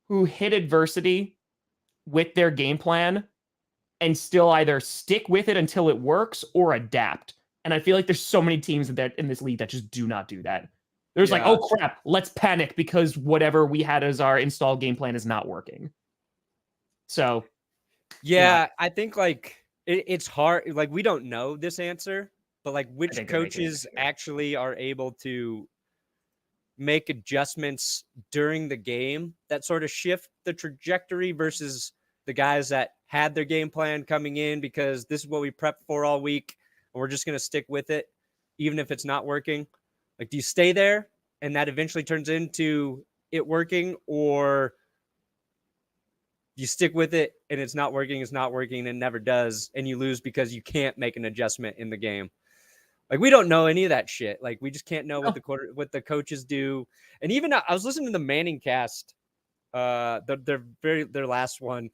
who hit adversity with their game plan and still either stick with it until it works or adapt. And I feel like there's so many teams that in this league that just do not do that. There's oh crap, let's panic because whatever we had as our installed game plan is not working. So, I think it's hard. We don't know this answer, but which coaches actually are able to make adjustments during the game that sort of shift the trajectory versus the guys that had their game plan coming in because this is what we prepped for all week and we're just going to stick with it even if it's not working. Do you stay there and that eventually turns into it working, or you stick with it and it's not working and never does, and you lose because you can't make an adjustment in the game? We don't know any of that shit. We just can't know what the coaches do. And even I was listening to the Manning cast, their last one,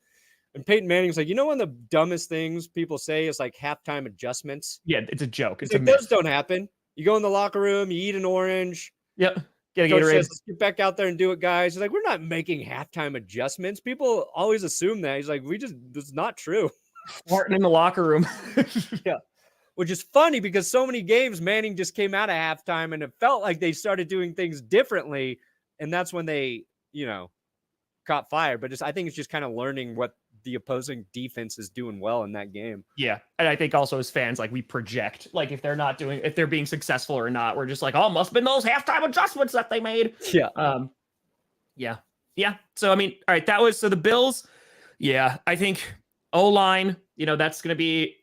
and Peyton Manning's one of the dumbest things people say is halftime adjustments. Yeah, it's a joke. It's those don't happen. You go in the locker room, you eat an orange. Yep. Get a Coach Gatorade. says, let's get back out there and do it, guys. He's like, we're not making halftime adjustments. People always assume that. He's like, that's not true. Farting in the locker room. Yeah. Which is funny because so many games Manning just came out of halftime and it felt like they started doing things differently. And that's when they, caught fire. But I think it's just kind of learning what the opposing defense is doing well in that game. Yeah. And I think also as fans, like we project, like if they're being successful or not, we're just like, oh, must have been those halftime adjustments that they made. Yeah. Yeah. So, I mean, all right, so the Bills. Yeah. I think O-line, that's going to be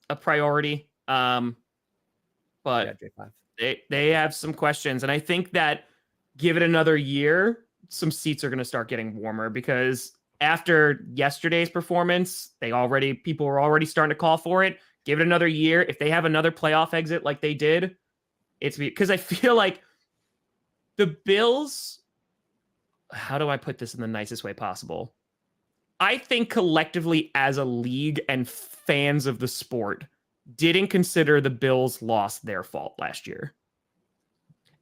a priority. But they have some questions. And I think that give it another year, some seats are going to start getting warmer because after yesterday's performance, people were already starting to call for it. Give it another year. If they have another playoff exit like they did, it's because I feel like the Bills, how do I put this in the nicest way possible? I think collectively as a league and fans of the sport didn't consider the Bills' loss their fault last year.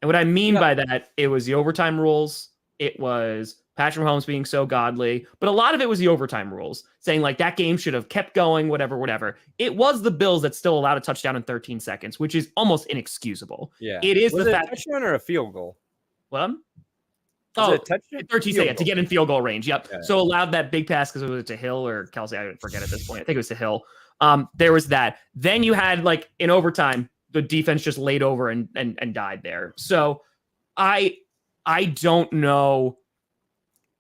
And what I mean by that, it was the overtime rules. It was Patrick Mahomes being so godly, but a lot of it was the overtime rules saying like that game should have kept going, whatever. It was the Bills that still allowed a touchdown in 13 seconds, which is almost inexcusable. Yeah. It is was the it fact a touchdown or a field goal? What? Was it a touchdown? 13 seconds to get in field goal range. Yep. Yeah. So allowed that big pass because it was to Hill or Kelsey. I forget at this point. I think it was to Hill. There was that. Then you had like in overtime, the defense just laid over and died there. So I don't know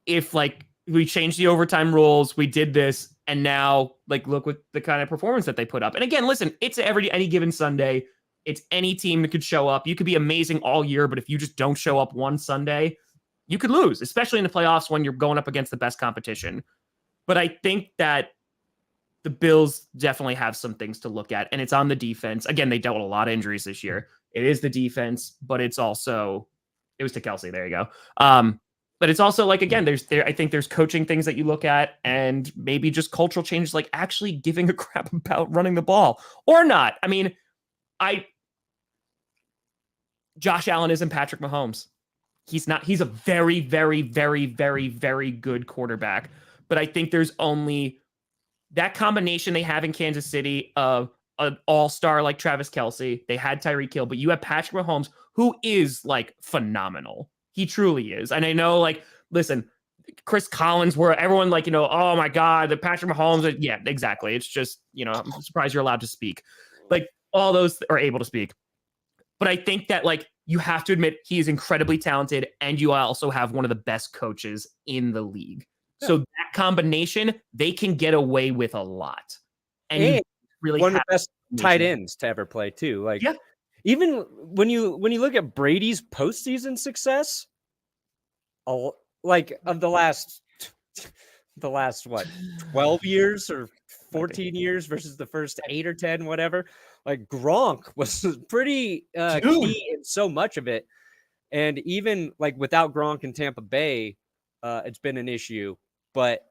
if like we changed the overtime rules, we did this, and now like look what the kind of performance that they put up. And again, listen, it's any given Sunday. It's any team that could show up. You could be amazing all year, but if you just don't show up one Sunday, you could lose, especially in the playoffs when you're going up against the best competition. But I think that the Bills definitely have some things to look at, and it's on the defense. Again, they dealt with a lot of injuries this year. It is the defense, but it was to Kelsey. There you go. But it's also like, again, I think there's coaching things that you look at and maybe just cultural changes, like actually giving a crap about running the ball or not. I mean, Josh Allen isn't Patrick Mahomes. He's not. He's a very, very, very, very, very good quarterback. But I think there's only that combination they have in Kansas City of an all-star like Travis Kelce. They had Tyreek Hill, but you have Patrick Mahomes, who is like phenomenal. He truly is. And I know, like, listen, Chris Collins, where everyone like, oh my God, the Patrick Mahomes. Yeah, exactly. It's just, I'm surprised you're allowed to speak. Like all those are able to speak. But I think that like you have to admit he is incredibly talented, and you also have one of the best coaches in the league. Yeah. So that combination, they can get away with a lot. And really one of the best tight ends to ever play too. Like, yeah. Even when you look at Brady's postseason success, like of the last what 12 years or 14 years versus the first 8 or 10, whatever. Like Gronk was pretty key in so much of it, and even like without Gronk in Tampa Bay, it's been an issue. But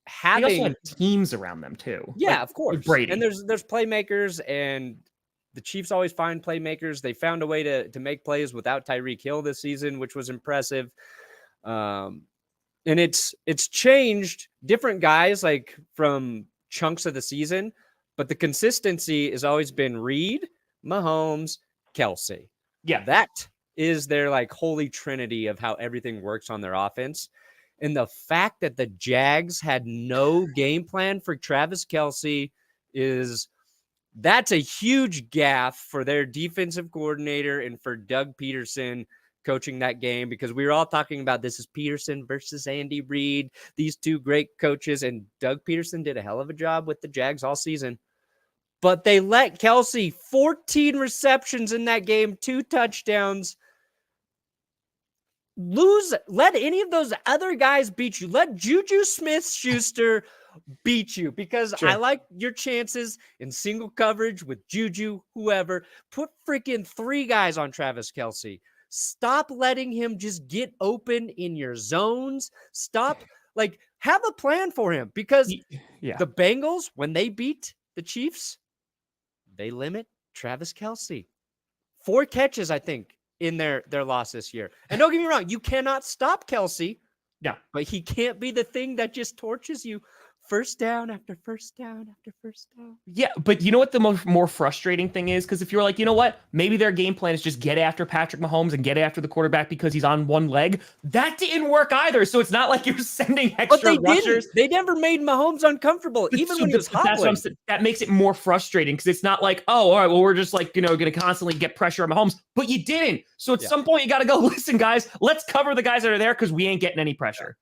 having they also have teams around them too, yeah, like, of course, Brady. And there's playmakers, and the Chiefs always find playmakers. They found a way to make plays without Tyreek Hill this season, which was impressive. And it's changed different guys like from chunks of the season, but the consistency has always been Reed, Mahomes, Kelsey. Yeah, that is their like holy trinity of how everything works on their offense. And the fact that the Jags had no game plan for Travis Kelce that's a huge gaffe for their defensive coordinator and for Doug Peterson coaching that game, because we were all talking about this is Peterson versus Andy Reid, these two great coaches, and Doug Peterson did a hell of a job with the Jags all season. But they let Kelce 14 receptions in that game, 2 touchdowns. Let any of those other guys beat you. Let Juju Smith-Schuster beat you, because sure. I like your chances in single coverage with Juju, whoever. Put freaking 3 guys on Travis Kelce. Stop letting him just get open in your zones. Stop, like, have a plan for him, because the Bengals, when they beat the Chiefs, they limit Travis Kelce. 4 catches, I think, in their loss this year. And don't get me wrong, you cannot stop Kelsey. Yeah. But he can't be the thing that just torches you first down after first down after first down. Yeah, but you know what the more frustrating thing is? Because if you're like, you know what, maybe their game plan is just get after Patrick Mahomes and get after the quarterback because he's on one leg. That didn't work either. So it's not like you're sending extra rushers. They never made Mahomes uncomfortable, even when he was hobbling. That makes it more frustrating because it's not like, oh, all right, well, we're just like, going to constantly get pressure on Mahomes, but you didn't. So at some point you got to go, listen, guys, let's cover the guys that are there because we ain't getting any pressure.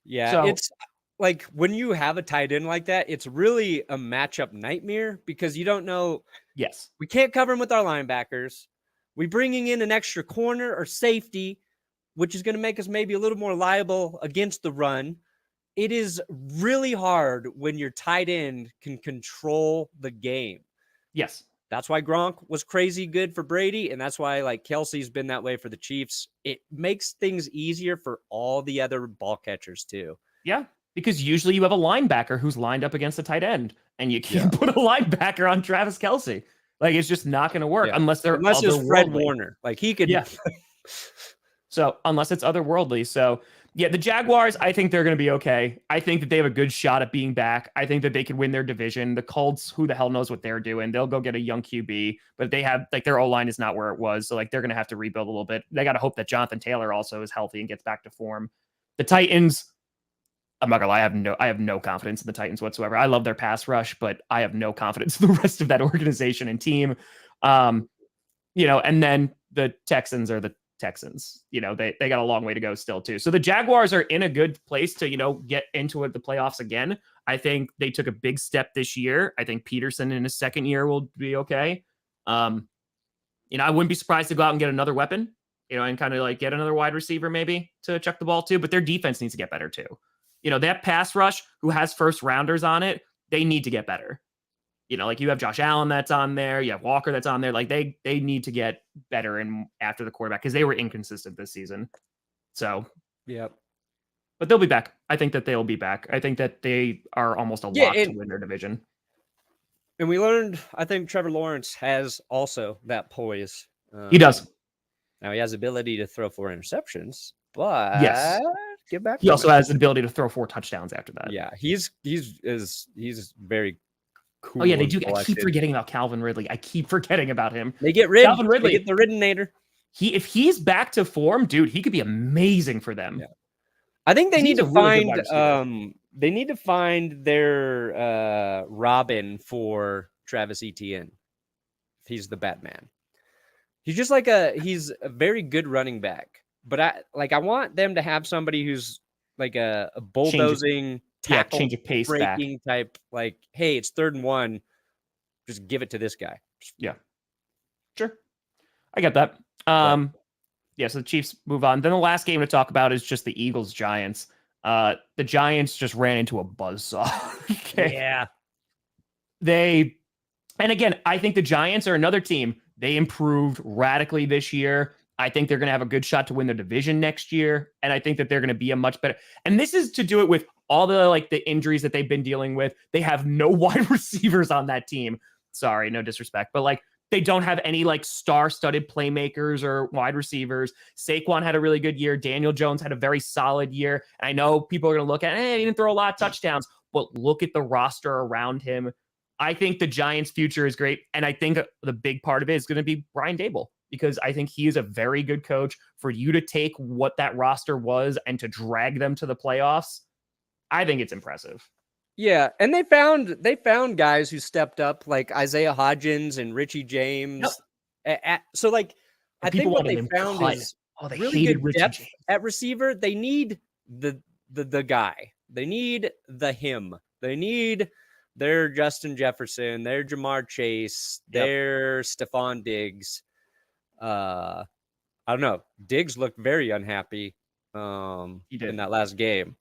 Yeah, so, it's like when you have a tight end like that, it's really a matchup nightmare because you don't know. Yes. We can't cover him with our linebackers. We bringing in an extra corner or safety, which is going to make us maybe a little more liable against the run. It is really hard when your tight end can control the game. Yes. That's why Gronk was crazy good for Brady, and that's why like Kelsey's been that way for the Chiefs. It makes things easier for all the other ball catchers too. Yeah. Because usually you have a linebacker who's lined up against a tight end, and you can't put a linebacker on Travis Kelce. Like, it's just not going to work unless it's Fred Warner. Like, he could. Yeah. So, unless it's otherworldly. So, yeah, the Jaguars, I think they're going to be okay. I think that they have a good shot at being back. I think that they could win their division. The Colts, who the hell knows what they're doing? They'll go get a young QB, but they have, like, their O-line is not where it was. So, like, they're going to have to rebuild a little bit. They got to hope that Jonathan Taylor also is healthy and gets back to form. The Titans, I'm not gonna lie, I have no confidence in the Titans whatsoever. I love their pass rush, but I have no confidence in the rest of that organization and team. And then the Texans are the Texans. They got a long way to go still too. So the Jaguars are in a good place to, get into the playoffs again. I think they took a big step this year. I think Peterson in his second year will be okay. I wouldn't be surprised to go out and get another weapon, and kind of like get another wide receiver maybe to chuck the ball to, but their defense needs to get better too. That pass rush who has first rounders on it, they need to get better. Like you have Josh Allen that's on there. You have Walker that's on there. Like they need to get better and after the quarterback because they were inconsistent this season. So, yep. But they'll be back. I think that they'll be back. I think that they are almost a lock to win their division. And we learned, I think Trevor Lawrence has also that poise. He does. Now he has the ability to throw 4 interceptions, but yes. Get back. He also has the ability to throw 4 touchdowns after that. Yeah, he's very cool. Oh yeah, they do. I keep forgetting about Calvin Ridley. I keep forgetting about him. They get rid. Calvin Ridley. They get the Riddenator. If he's back to form, dude, he could be amazing for them. Yeah. I think they need to find. They need to find their Robin for Travis Etienne. He's the Batman. He's just like he's a very good running back. But I want them to have somebody who's like a bulldozing tackle, change of pace breaking type. Like, hey, it's 3rd and 1, just give it to this guy. Yeah, sure, I get that. So the Chiefs move on. Then the last game to talk about is just the Eagles Giants. The Giants just ran into a buzzsaw. Okay. Yeah, and again, I think the Giants are another team. They improved radically this year. I think they're going to have a good shot to win their division next year. And I think that they're going to be a much better. And this is to do it with all the injuries that they've been dealing with. They have no wide receivers on that team. Sorry, no disrespect, but they don't have any star-studded playmakers or wide receivers. Saquon had a really good year. Daniel Jones had a very solid year. And I know people are going to look at, he didn't throw a lot of touchdowns, but look at the roster around him. I think the Giants' future is great. And I think the big part of it is going to be Brian Daboll, because I think he is a very good coach. For you to take what that roster was and to drag them to the playoffs, I think it's impressive. Yeah, and they found guys who stepped up, like Isaiah Hodgins and Richie James. Yep. I think what they found is they really good Richie depth James at receiver. They need the guy. They need the him. They need their Justin Jefferson, their Jamar Chase, their Stephon Diggs. I don't know. Diggs looked very unhappy in that last game.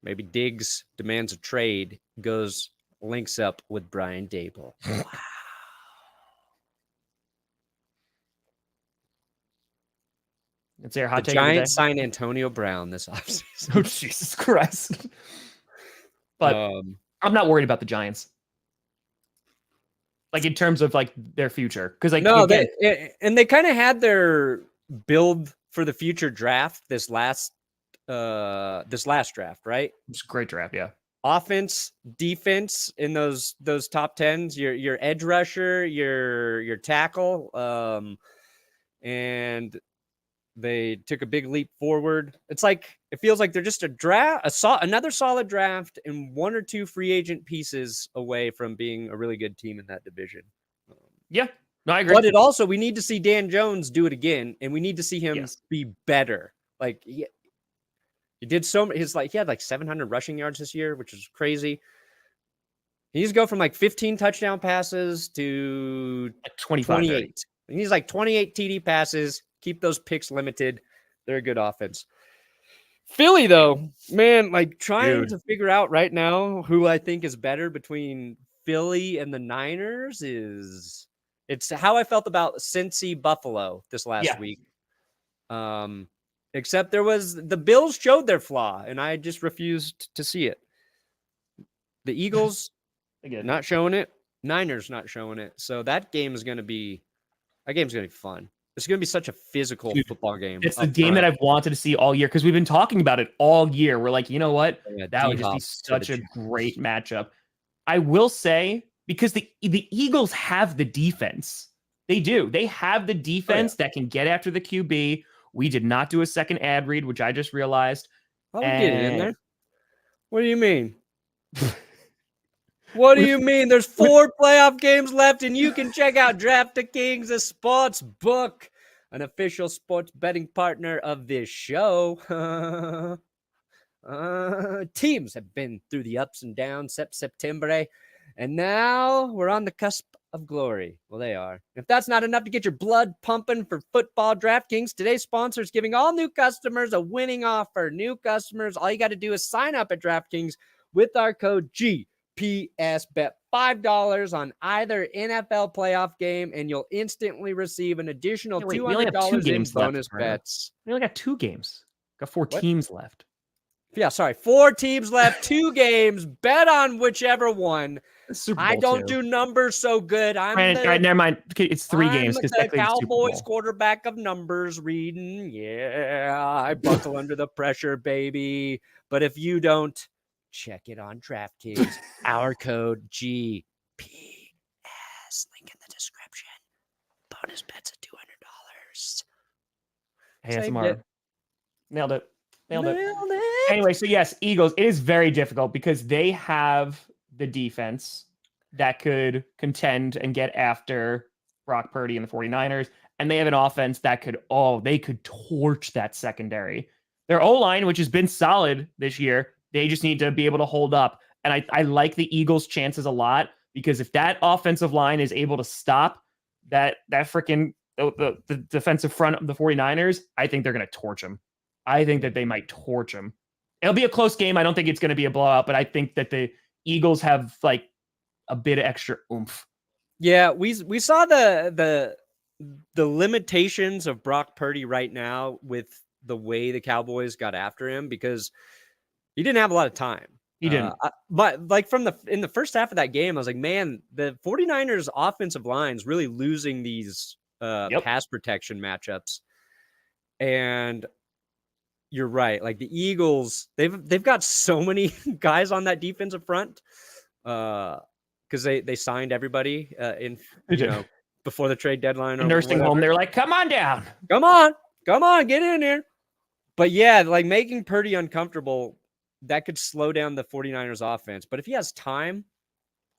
Maybe Diggs demands a trade, links up with Brian Daboll. Wow. It's their hot the take. Giants sign Antonio Brown this offseason. Oh, Jesus Christ. But I'm not worried about the Giants. Like in terms of like their future. Because like No, again, they kind of had their build for the future draft this last draft, right? it's a great draft, yeah. Offense, defense in those top tens, your edge rusher, your tackle, and they took a big leap forward. It's like it feels like they're just another solid draft and one or two free agent pieces away from being a really good team in that division. Yeah, no, I agree. But we need to see Dan Jones do it again, and we need to see him be better. Like he did he had like 700 rushing yards this year, which is crazy. He needs to go from like 15 touchdown passes to 28. He needs like 28 TD passes. Keep those picks limited. They're a good offense. Philly, though, man, like trying to figure out right now who I think is better between Philly and the Niners it's how I felt about Cincy Buffalo this last week. Except the Bills showed their flaw, and I just refused to see it. The Eagles not showing it. Niners not showing it. So that game's going to be fun. It's going to be such a physical football game. It's the game that I've wanted to see all year because we've been talking about it all year. We're like, you know what? That would just be such a great matchup. I will say, because the Eagles have the defense. They do. They have the defense that can get after the QB. We did not do a second ad read, which I just realized. Oh, we did it in there. What do you mean? What do you mean? There's 4 playoff games left, and you can check out DraftKings, a sports book, an official sports betting partner of this show. Teams have been through the ups and downs September, and now we're on the cusp of glory. Well, they are. If that's not enough to get your blood pumping for football, DraftKings, today's sponsor, is giving all new customers a winning offer. New customers, all you got to do is sign up at DraftKings with our code GPS. Bet $5 on either NFL playoff game, and you'll instantly receive an additional $200 in bonus bets. We only got 2 games. Got 4 teams left. Yeah, sorry. 4 teams left, 2 games. Bet on whichever one. I don't do numbers so good. Never mind. It's 3 games. The Cowboys quarterback of numbers reading. Yeah, I buckle under the pressure, baby. But if you don't, check it on DraftKings. Our code GPS. Link in the description. Bonus bets at $200. ASMR. Nailed it. Anyway, so yes, Eagles. It is very difficult because they have the defense that could contend and get after Brock Purdy and the 49ers. And they have an offense that could torch that secondary. Their O-line, which has been solid this year, they just need to be able to hold up. And I like the Eagles' chances a lot because if that offensive line is able to stop that freaking the defensive front of the 49ers, I think they're going to torch them. I think that they might torch them. It'll be a close game. I don't think it's going to be a blowout, but I think that the Eagles have like a bit of extra oomph. Yeah, we saw the limitations of Brock Purdy right now with the way the Cowboys got after him because he didn't have a lot of time. He didn't. But like in the first half of that game, I was like, man, the 49ers offensive line's really losing these pass protection matchups. And you're right. Like the Eagles, they've got so many guys on that defensive front because they signed everybody before the trade deadline. Nursing home, they're like, come on down. Come on, get in here. But yeah, like making Purdy uncomfortable, that could slow down the 49ers offense. But if he has time,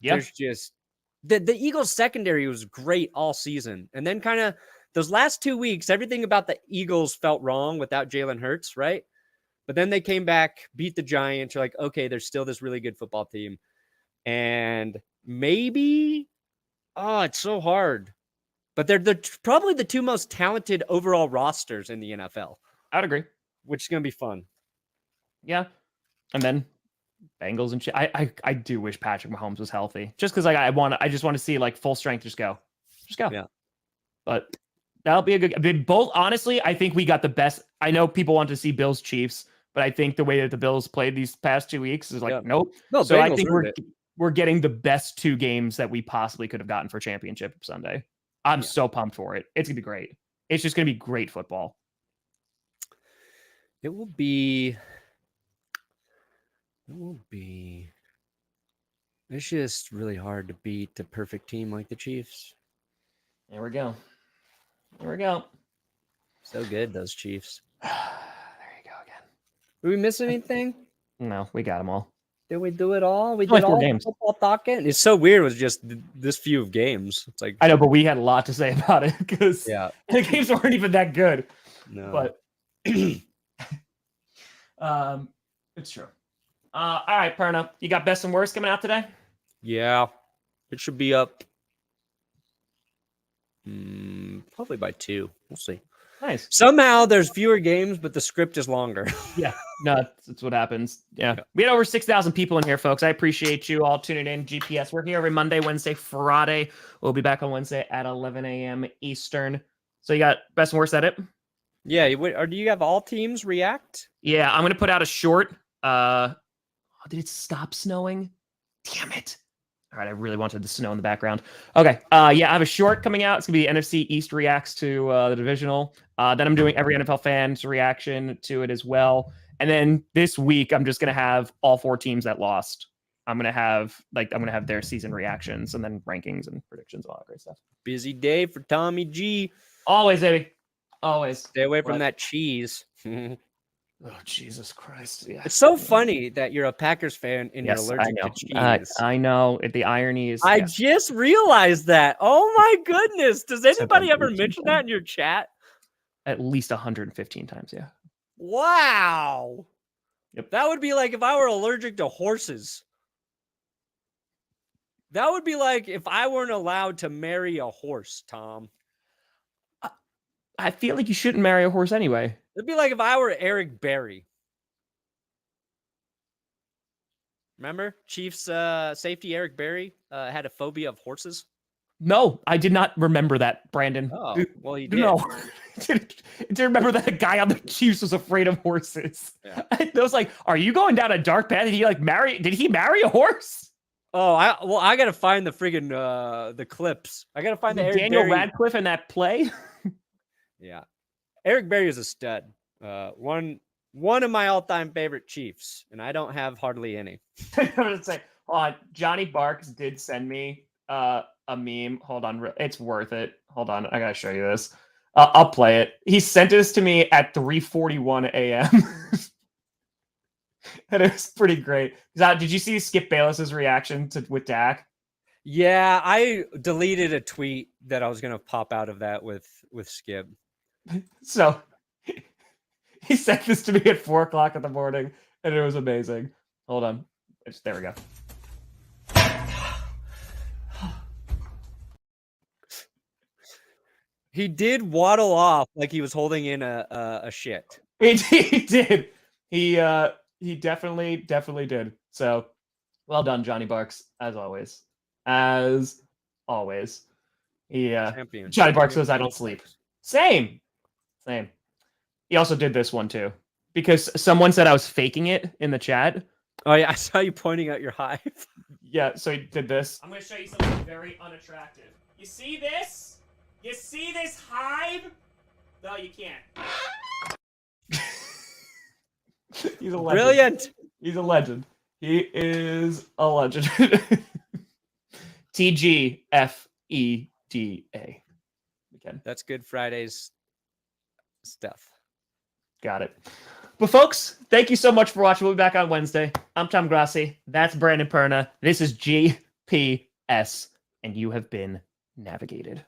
there's just the Eagles secondary was great all season. And then kind of those last 2 weeks, everything about the Eagles felt wrong without Jalen Hurts, right? But then they came back, beat the Giants. You're like, okay, there's still this really good football team. And maybe, it's so hard. But they're probably the 2 most talented overall rosters in the NFL. I'd agree. Which is going to be fun. Yeah. And then Bengals and shit. I do wish Patrick Mahomes was healthy. Just because I just want to see like full strength. Just go. Yeah. But that'll be a good both. Honestly, I think we got the best. I know people want to see Bills Chiefs, but I think the way that the Bills played these past 2 weeks is like, nope. No, so I think we're getting the best 2 games that we possibly could have gotten for championship Sunday. I'm so pumped for it. It's going to be great. It's just going to be great football. It will be. It's just really hard to beat a perfect team like the Chiefs. There we go. So good, those Chiefs. There you go again. Did we miss anything? No, we got them all. Did we do it all? We Only did 4 all games. football talking. It's so weird. It was just this few of games. It's like I know, but we had a lot to say about it because the games weren't even that good. No, But it's true. All right, Perna, you got best and worst coming out today? yeah, it should be up. Probably by 2. We'll see. Nice. Somehow there's fewer games, but the script is longer. Yeah, no, that's what happens. Yeah. We had over 6,000 people in here, folks. I appreciate you all tuning in. GPS, we're here every Monday, Wednesday, Friday. We'll be back on Wednesday at 11 a.m. Eastern. So you got best and worst at it? Yeah, or do you have all teams react? Yeah, I'm going to put out a short. Did it stop snowing? Damn it. All right, I really wanted the snow in the background. Okay, yeah, I have a short coming out. It's going to be NFC East reacts to the Divisional. Then I'm doing every NFL fan's reaction to it as well. And then this week, I'm just going to have all 4 teams that lost. I'm going to have their season reactions and then rankings and predictions, all that great stuff. Busy day for Tommy G. Always, baby. Always. Stay away from that cheese. Oh, Jesus Christ. Yeah. It's so funny that you're a Packers fan and you're allergic to cheese. I know. The irony is... I just realized that. Oh, my goodness. Does anybody ever mention that in your chat? At least 115 times, yeah. Wow. Yep. That would be like if I were allergic to horses. That would be like if I weren't allowed to marry a horse, Tom. I feel like you shouldn't marry a horse anyway. It'd be like if I were Eric Berry. Remember? Chiefs safety Eric Berry had a phobia of horses. No, I did not remember that, Brandon. Oh, well, you did. No. Did remember that a guy on the Chiefs was afraid of horses. Yeah. I was like, are you going down a dark path? Did he marry a horse? Oh, I gotta find the friggin' the clips. I gotta find the Eric Daniel Berry. Radcliffe in that play. Yeah, Eric Berry is a stud. One of my all-time favorite Chiefs, and I don't have hardly any. I'm gonna say, Johnny Barks did send me a meme. Hold on, it's worth it. Hold on, I gotta show you this. I'll play it. He sent this to me at 3:41 a.m. and it was pretty great. Did you see Skip Bayless's reaction with Dak? Yeah, I deleted a tweet that I was gonna pop out of that with Skip. So he sent this to me at 4:00 in the morning, and it was amazing. Hold on, there we go. He did waddle off like he was holding in a shit. He did. He definitely did. So, well done, Johnny Barks, as always. As always. Champion. Johnny Barks says, "I don't sleep." Same. He also did this one too, because someone said I was faking it in the chat. Oh yeah, I saw you pointing at your hive. Yeah, so he did this. I'm going to show you something very unattractive. You see this? You see this hive? No, you can't. He's a legend. Brilliant. He's a legend. He is a legend. TGFEDA. That's Good Friday's stuff. Got it. But folks, thank you so much for watching. We'll be back on Wednesday. I'm Tom Grossi. That's Brandon Perna. This is GPS, and you have been navigated.